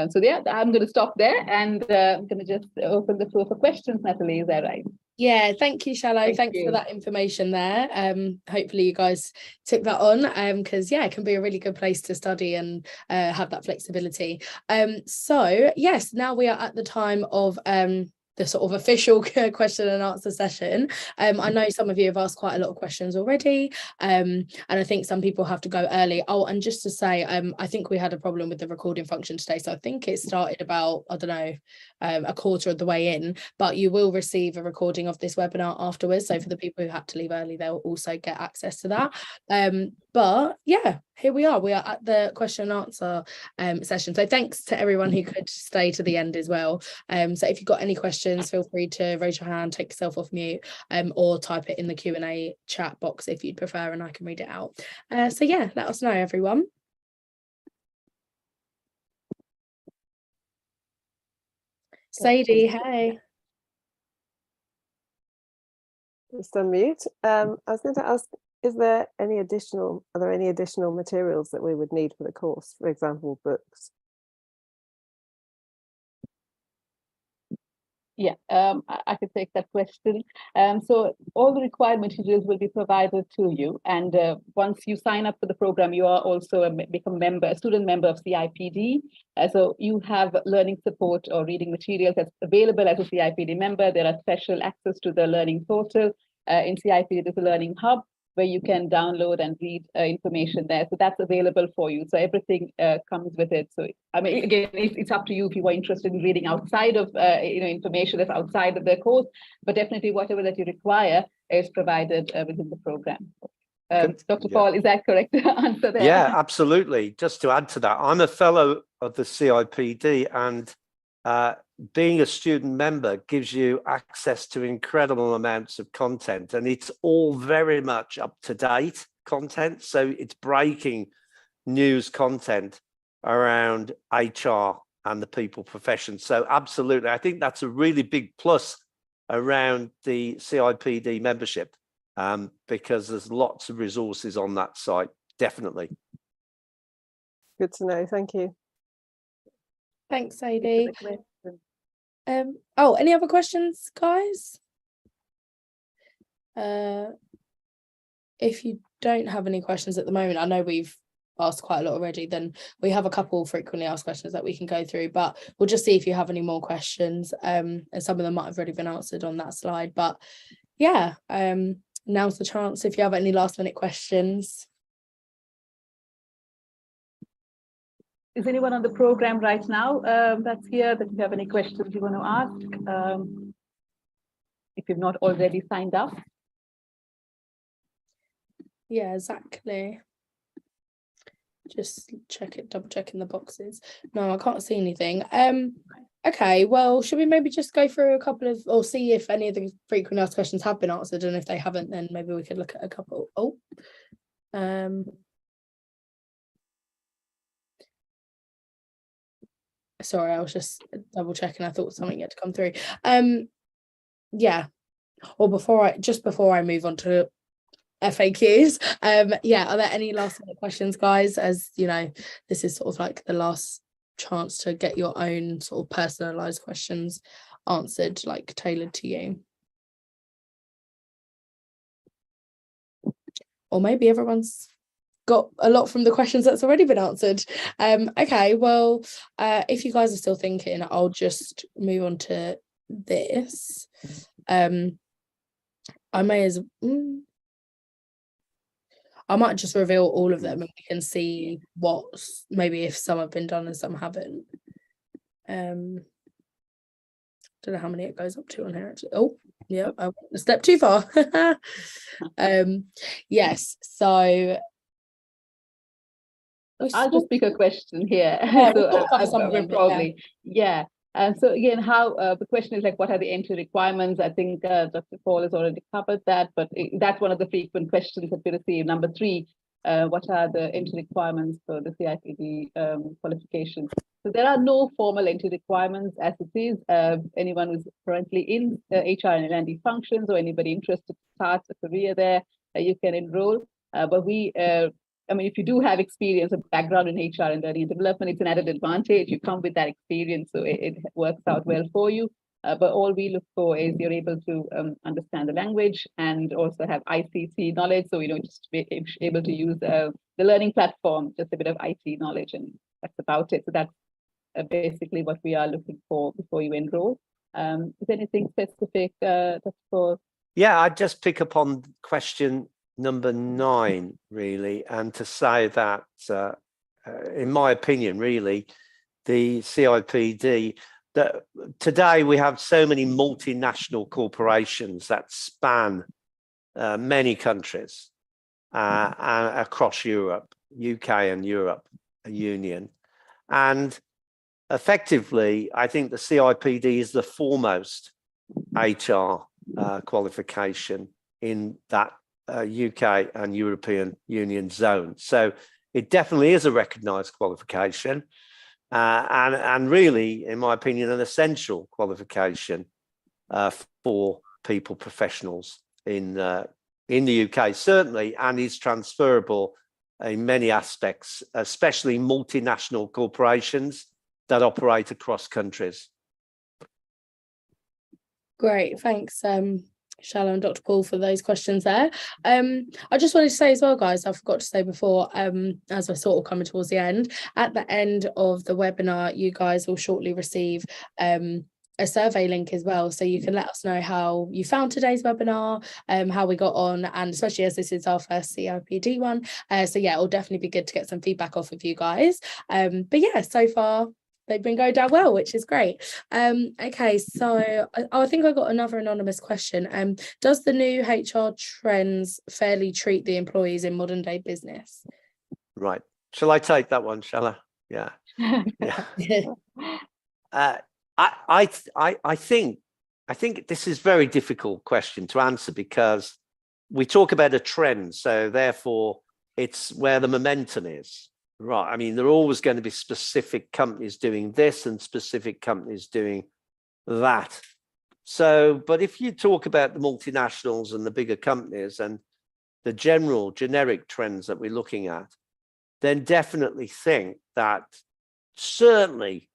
So yeah, I'm going to stop there, and I'm going to just open the floor for questions. Natalie, is that right? Yeah, thank you, Shallow. Thanks for that information there. Hopefully you guys took that on, because yeah, it can be a really good place to study and have that flexibility. So yes, now we are at the time of the sort of official question and answer session. I know some of you have asked quite a lot of questions already, and I think some people have to go early. Oh, and just to say, I think we had a problem with the recording function today, so I think it started about, I don't know, a quarter of the way in, but you will receive a recording of this webinar afterwards. So for the people who had to leave early, they'll also get access to that. But yeah, here we are at the question and answer session. So thanks to everyone who could stay to the end as well. So if you've got any questions, feel free to raise your hand, take yourself off mute, or type it in the Q&A chat box if you'd prefer, and I can read it out. So yeah, let us know, everyone. Sadie, hey. Just unmute. I was going to ask, are there any additional materials that we would need for the course, for example, books? Yeah, I could take that question. So all the required materials will be provided to you, and once you sign up for the program, you are also become a student member of CIPD. So you have learning support or reading materials that's available as a CIPD member. There are special access to the learning portal. In CIPD, there's a learning hub where you can download and read information there. So that's available for you. So everything comes with it. So I mean, again, it's up to you if you are interested in reading outside of information that's outside of the course, but definitely whatever that you require is provided within the program. Dr. Paul, is that correct answer there? Yeah, absolutely. Just to add to that, I'm a fellow of the CIPD, and being a student member gives you access to incredible amounts of content, and it's all very much up to date content. So it's breaking news content around HR and the people profession. So absolutely, I think that's a really big plus around the CIPD membership, because there's lots of resources on that site. Definitely. Good to know. Thank you. Thanks, Sadie. Oh, any other questions, guys? If you don't have any questions at the moment, I know we've asked quite a lot already, then we have a couple frequently asked questions that we can go through, but we'll just see if you have any more questions, and some of them might have already been answered on that slide. But yeah, now's the chance if you have any last minute questions. Is anyone on the program right now that's here that you have any questions you want to ask? If you've not already signed up. Yeah, exactly. Just double checking the boxes. No, I can't see anything. Okay, well, should we maybe just go through a couple of, or see if any of the frequently asked questions have been answered, and if they haven't, then maybe we could look at a couple. Sorry, I was just double checking. I thought something had to come through. Yeah. Or before I move on to FAQs. Yeah, are there any last minute questions, guys? As you know, this is sort of like the last chance to get your own sort of personalized questions answered, like tailored to you. Or maybe everyone's got a lot from the questions that's already been answered. Okay, well, if you guys are still thinking, I'll just move on to this. I might just reveal all of them and we can see what's maybe if some have been done and some haven't. Don't know how many it goes up to on here actually. Oh, yeah, I went a step too far. Yes, so I'll just pick a question here. Yeah, So we'll cover I've some got of them, but probably, yeah. So again, how the question is like, what are the entry requirements? I think Dr. Paul has already covered that, but that's one of the frequent questions that we receive. Number 3, what are the entry requirements for the CIPD qualification? So there are no formal entry requirements as it is. Anyone who's currently in HR and L&D functions or anybody interested to start a career there, you can enroll. But I mean, if you do have experience or background in HR and learning and development, it's an added advantage. You come with that experience, so it works out well for you. But all we look for is you're able to understand the language and also have ICT knowledge. So, just be able to use the learning platform, just a bit of IT knowledge, and that's about it. So that's basically what we are looking for before you enroll. Is there anything specific, Dr. Paul? Yeah, I'd just pick up on question number 9, really, and to say that, in my opinion, really, the CIPD, that today we have so many multinational corporations that span many countries across Europe, UK and Europe Union. And effectively, I think the CIPD is the foremost HR qualification in that UK and European Union zone. So it definitely is a recognised qualification and really, in my opinion, an essential qualification for people, professionals in the UK, certainly, and is transferable in many aspects, especially multinational corporations that operate across countries. Great, thanks, Shala and Dr. Paul, for those questions there. I just wanted to say as well, guys, I forgot to say before, as we're sort of coming towards the end, at the end of the webinar, you guys will shortly receive a survey link as well, so you can let us know how you found today's webinar, how we got on, and especially as this is our first CIPD one, so yeah, it'll definitely be good to get some feedback off of you guys. But yeah, so far they've been going down well, which is great. Okay, so I think I got another anonymous question. Does the new HR trends fairly treat the employees in modern day business? Right. Shall I take that one, shall I? Yeah. Yeah. I think this is a very difficult question to answer because we talk about a trend, so therefore it's where the momentum is. Right. I mean, there are always going to be specific companies doing this and specific companies doing that. So, but if you talk about the multinationals and the bigger companies and the generic trends that we're looking at, then definitely think that certainly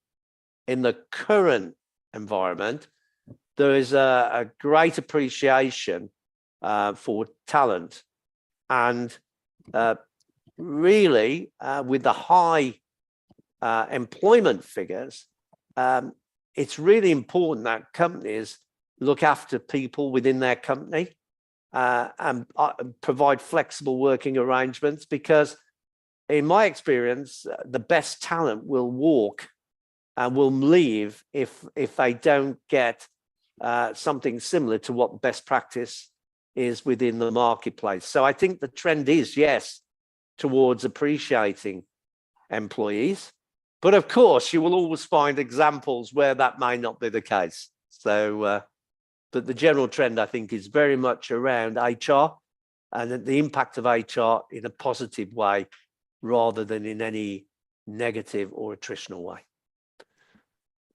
in the current environment, there is a great appreciation for talent and really, with the high employment figures, it's really important that companies look after people within their company and provide flexible working arrangements, because in my experience, the best talent will walk and will leave if they don't get something similar to what best practice is within the marketplace. So I think the trend is, yes, towards appreciating employees, but of course you will always find examples where that may not be the case. So but the general trend, I think, is very much around HR and the impact of HR in a positive way rather than in any negative or attritional way.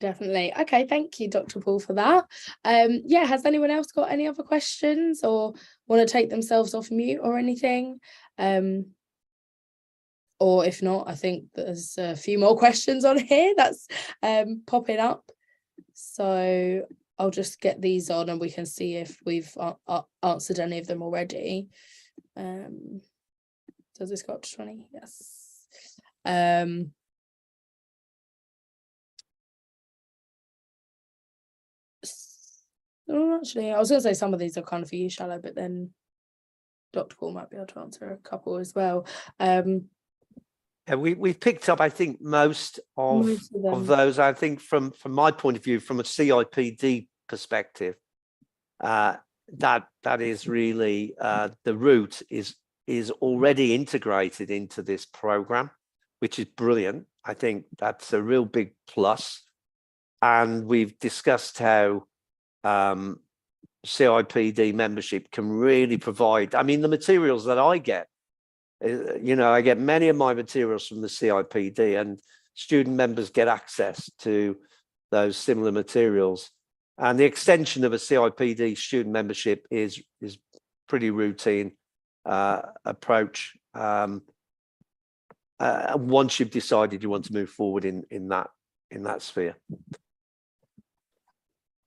Definitely. Okay, thank you, Dr. Paul, for that. Yeah, has anyone else got any other questions or want to take themselves off mute or anything? Or if not, I think there's a few more questions on here that's popping up. So I'll just get these on and we can see if we've answered any of them already. Does this go up to 20? Yes. Actually, I was going to say some of these are kind of for you, Shallow, but then Dr. Paul might be able to answer a couple as well. Yeah, we've picked up, I think, most of those. I think from my point of view, from a CIPD perspective, that is really the route is already integrated into this program, which is brilliant. I think that's a real big plus. And we've discussed how CIPD membership can really provide. I mean, the materials that I get, I get many of my materials from the CIPD, and student members get access to those similar materials. And the extension of a CIPD student membership is pretty routine approach. Once you've decided you want to move forward in that sphere.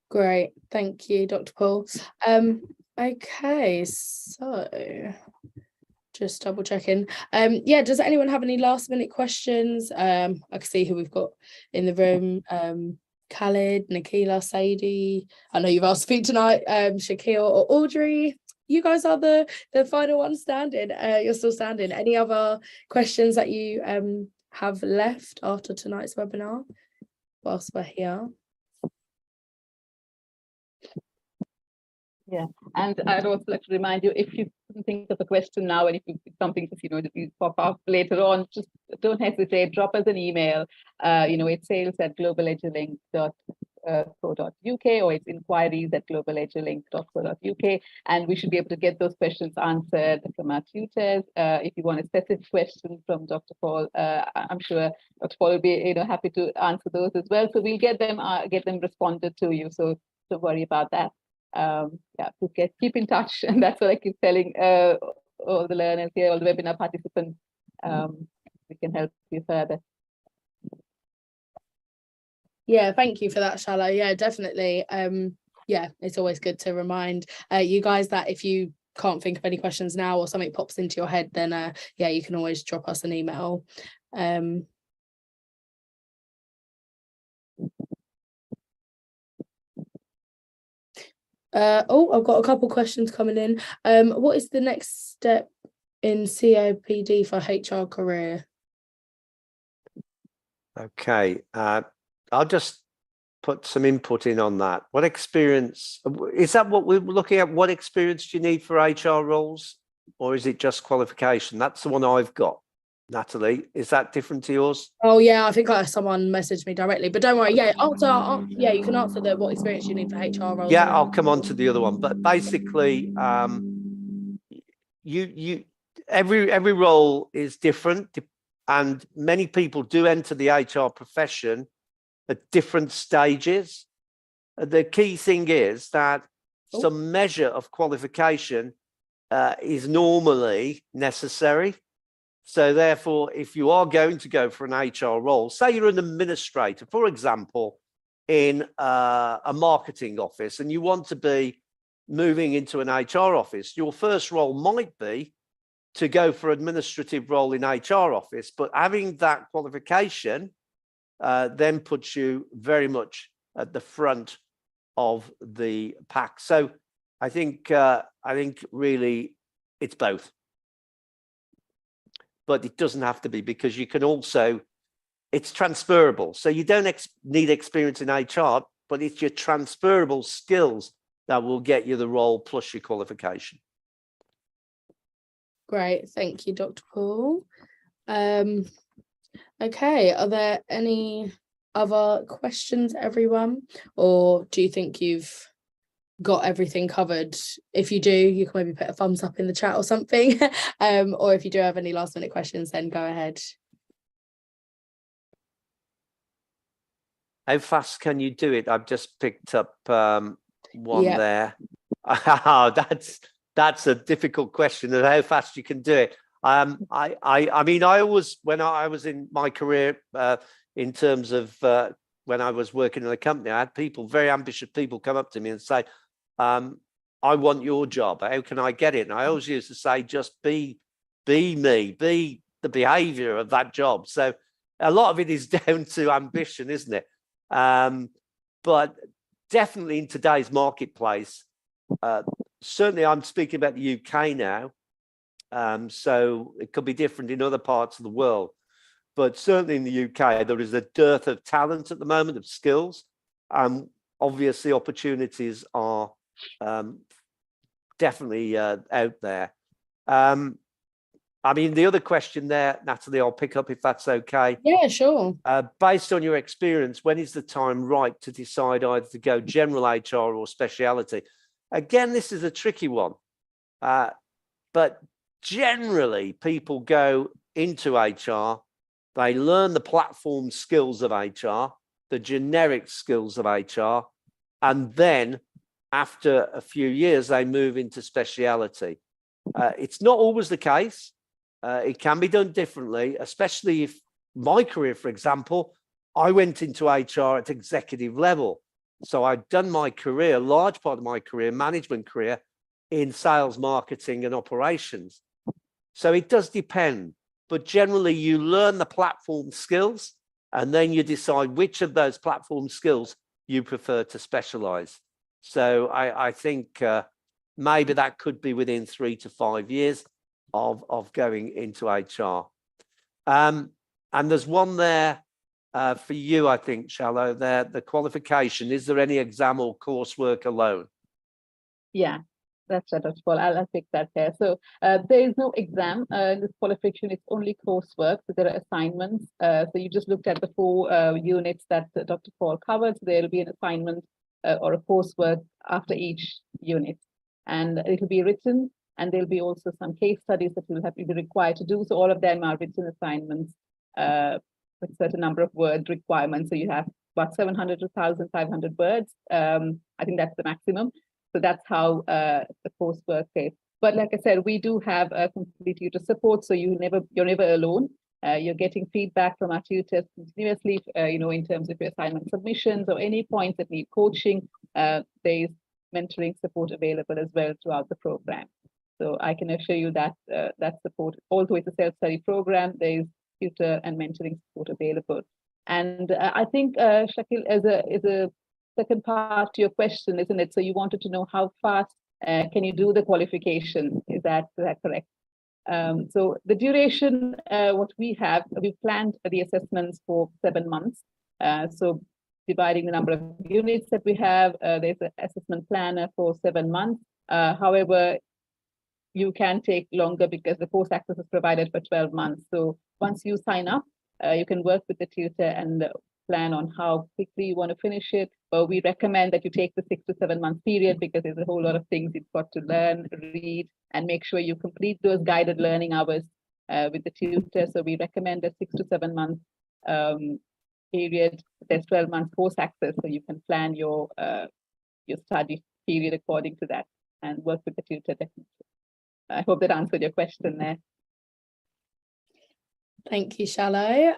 Great, thank you, Dr. Paul. Okay, so just double checking. Yeah, does anyone have any last minute questions? I can see who we've got in the room. Khalid, Nikila, Sadie. I know you've asked to speak tonight. Shaquille or Audrey. You guys are the final one standing. You're still standing. Any other questions that you have left after tonight's webinar whilst we're here? Yeah, and I'd also like to remind you, if you think of a question now, and if something that you pop up later on, just don't hesitate. Drop us an email. It's sales@globaleduLink.co.uk, or it's inquiries@globaleduLink.co.uk, and we should be able to get those questions answered from our tutors. If you want a specific question from Dr. Paul, I'm sure Dr. Paul will be happy to answer those as well. So we'll get them responded to you. So don't worry about that. Please keep in touch, and that's what I keep telling all the learners here, all the webinar participants. We can help you further. Yeah, thank you for that, Shallow. Yeah, definitely. Yeah, it's always good to remind you guys that if you can't think of any questions now or something pops into your head, then yeah, you can always drop us an email. I've got a couple questions coming in. What is the next step in CIPD for HR career? Okay, I'll just put some input in on that. What experience, is that what we're looking at? What experience do you need for HR roles, or is it just qualification? That's the one I've got. Natalie, is that different to yours? Oh yeah, I think someone messaged me directly, but don't worry. Yeah, yeah, you can answer what experience you need for HR roles. Yeah, I'll come on to the other one, but basically, every role is different, and many people do enter the HR profession at different stages. The key thing is that some measure of qualification is normally necessary. So therefore, if you are going to go for an HR role, say you're an administrator, for example, in a marketing office, and you want to be moving into an HR office, your first role might be to go for administrative role in HR office, but having that qualification then puts you very much at the front of the pack. So I think really it's both. But it doesn't have to be, because you can also, it's transferable. So you don't need experience in HR, but it's your transferable skills that will get you the role plus your qualification. Great, thank you, Dr. Paul. Okay, are there any other questions, everyone? Or do you think you've got everything covered? If you do, you can maybe put a thumbs up in the chat or something. Or if you do have any last minute questions, then go ahead. How fast can you do it? I've just picked up one Yeah. there. Oh, that's a difficult question of how fast you can do it. I mean, I always, when I was in my career, in terms of when I was working in a company, I had people, very ambitious people, come up to me and say, I want your job. How can I get it? And I always used to say, just be me, be the behavior of that job. So a lot of it is down to ambition, isn't it? But definitely in today's marketplace, certainly I'm speaking about the UK now. So it could be different in other parts of the world, but certainly in the UK, there is a dearth of talent at the moment, of skills. Obviously opportunities are definitely out there. I mean, the other question there, Natalie, I'll pick up if that's okay. Yeah, sure. Based on your experience, when is the time right to decide either to go general HR or speciality? Again, this is a tricky one, but generally people go into HR, they learn the platform skills of HR, the generic skills of HR, and then after a few years, they move into speciality. It's not always the case. It can be done differently, especially if my career, for example, I went into HR at executive level. So I'd done my career, large part of my career, management career, in sales, marketing, and operations. So it does depend, but generally you learn the platform skills and then you decide which of those platform skills you prefer to specialize. So I think maybe that could be within 3 to 5 years of going into HR. And there's one there for you, I think, Shallow, there, the qualification. Is there any exam or coursework alone? Yeah, that's right, Dr. Paul. I'll pick that there. So there is no exam. This qualification is only coursework. So there are assignments. So you just looked at the 4 units that Dr. Paul covered. So there will be an assignment or a coursework after each unit. And it will be written, and there'll be also some case studies that you'll have to be required to do. So all of them are written assignments with a certain number of word requirements. So you have about 700 to 1,500 words. I think that's the maximum. So that's how the coursework is. But like I said, we do have a complete tutor support, so you're never alone. You're getting feedback from our tutors continuously, in terms of your assignment submissions or any points that need coaching. There is mentoring support available as well throughout the program. So I can assure you that that support, although it's a self-study program, there is tutor and mentoring support available. And I think, Shakil, is a second part to your question, isn't it? So you wanted to know how fast can you do the qualification? Is that correct? So the duration, what we've planned the assessments for 7 months. So dividing the number of units that we have, there's an assessment planner for 7 months. However, you can take longer because the course access is provided for 12 months. So once you sign up, you can work with the tutor and plan on how quickly you want to finish it. But we recommend that you take the 6 to 7 month period because there's a whole lot of things you've got to learn, read, and make sure you complete those guided learning hours with the tutor. So we recommend a 6 to 7 month period. There's 12 months course access, so you can plan your study period according to that and work with the tutor definitely. I hope that answered your question there. Thank you, Shallow.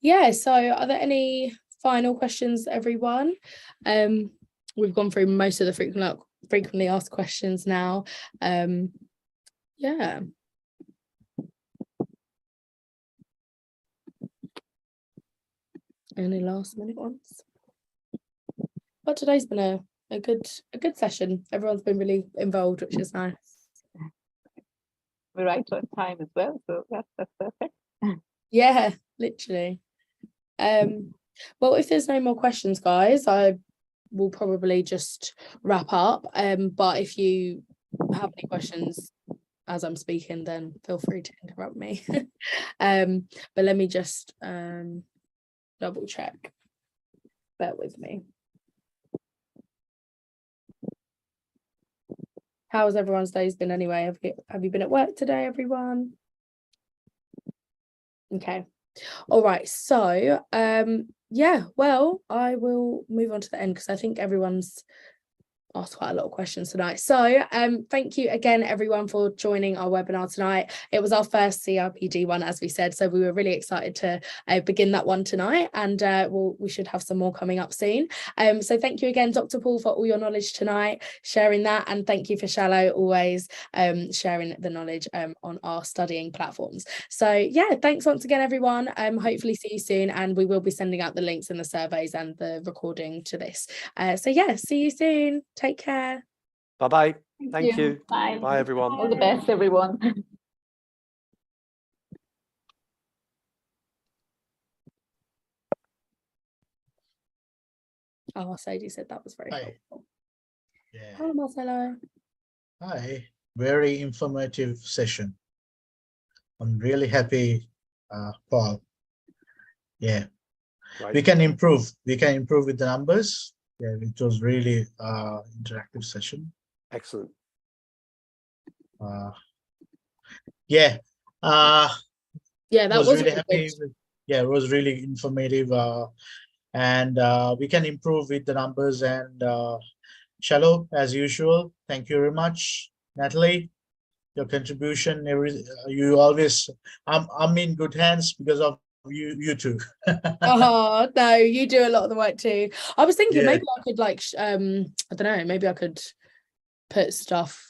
Yeah, so are there any final questions, everyone? We've gone through most of the frequently asked questions now. Yeah. Any last minute ones? But today's been a good session. Everyone's been really involved, which is nice. We're right on time as well, so that's perfect. Yeah, literally. Well, if there's no more questions, guys, I will probably just wrap up. But if you have any questions as I'm speaking, then feel free to interrupt me. But let me just double check. Bear with me. How has everyone's days been anyway? Have you been at work today, everyone? Okay, All right, so yeah, well, I will move on to the end because I think everyone's asked quite a lot of questions tonight. So thank you again everyone for joining our webinar tonight. It was our first CIPD one, as we said, so we were really excited to begin that one tonight, and we should have some more coming up soon. So thank you again, Dr. Paul, for all your knowledge tonight, sharing that, and thank you for Shallow always sharing the knowledge on our studying platforms. So yeah, thanks once again everyone. Hopefully see you soon, and we will be sending out the links and the surveys and the recording to this. So yeah, see you soon. Take care. Bye-bye. Thank you. Bye. Bye, everyone. All the best, everyone. Oh, Sadie said that was very Hi. helpful. Yeah. Hello, Marcelo. Hi. Very informative session. I'm really happy, Paul. Yeah. Right. We can improve. We can improve with the numbers. Yeah, it was really interactive session. Excellent. Yeah. Yeah, that was was really really happy. good. Yeah, it was really informative. And we can improve with the numbers. And Shallow, as usual, thank you very much. Natalie, your contribution, you always, I'm in good hands because of you two. Oh no, you do a lot of the work too. I was thinking Yeah. maybe I could like I don't know, maybe I could put stuff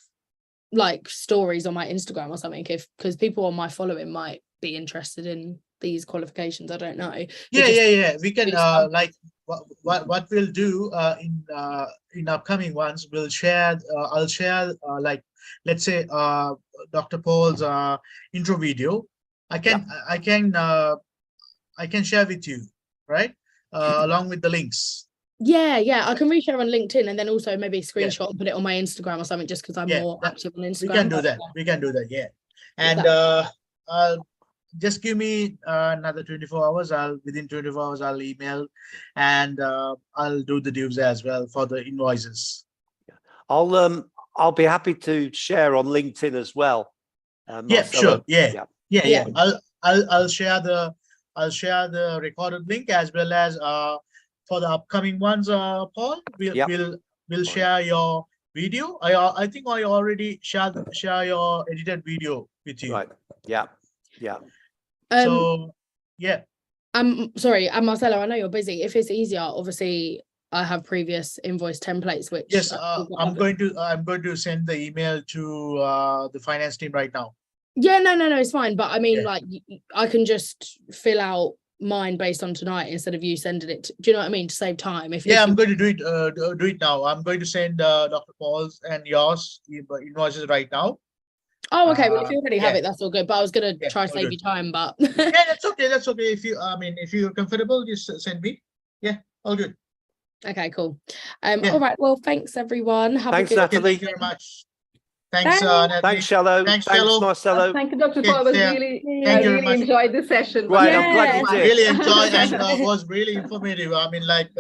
like stories on my Instagram or something, because people on my following might be interested in these qualifications. I don't know. Yeah. We can stuff. like what we'll do in upcoming ones, we'll share. I'll share like, let's say Dr. Paul's intro video. I can share with you, right? Along with the links. Yeah, I can reshare on LinkedIn and then also maybe screenshot and put it on my Instagram or something, just because I'm more active on Instagram. We can do that. We can do that. Yeah. And just give me another 24 hours. Within 24 hours, I'll email, and I'll do the dues as well for the invoices. I'll be happy to share on LinkedIn as well. Yeah, sure. Yeah. I'll share the recorded link as well as for the upcoming ones. Paul, we'll share your video. I think I already share your edited video with you. Right. Yeah. So yeah. I'm sorry, and Marcelo, I know you're busy. If it's easier, obviously I have previous invoice templates, which yes, I'm going to send the email to the finance team right now. Yeah, no, it's fine. But I mean, like, I can just fill out mine based on tonight instead of you sending it. Do you know what I mean? To save time. I'm going to do it now. I'm going to send Dr. Paul's and yours invoices right now. Oh, okay. Well, if you already have it, that's all good. But I was gonna try to save you time. But yeah, that's okay. That's okay. If you're comfortable, just send me. Yeah, all good. Okay, cool. All right. Well, thanks everyone. Thanks, Natalie. Thank you very much. Thanks, Natalie. Thanks, Shallow. Thanks, Marcelo. Thank you, Dr. Paul. I really enjoyed this session. Right, I'm glad you did. Really enjoyed and was really informative. I mean, like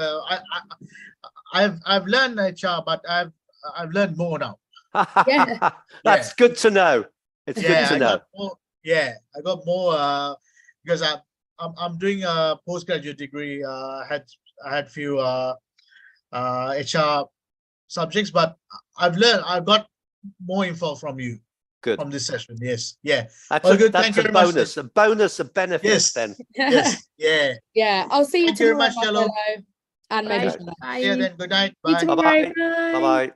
I've learned HR, but I've learned more now. That's good to know. It's good to know. I got more because I'm doing a postgraduate degree. I had few HR subjects, but I've got more info from you. Good. From this session. Yes. Yeah. That's good. That's Thank you a very bonus. much. A bonus of benefits. Yes. Then. Yes. Yeah. Yeah. I'll see you Thank you very tomorrow, much, Shallow. and maybe Yeah. Then good night. Bye. Bye. Bye.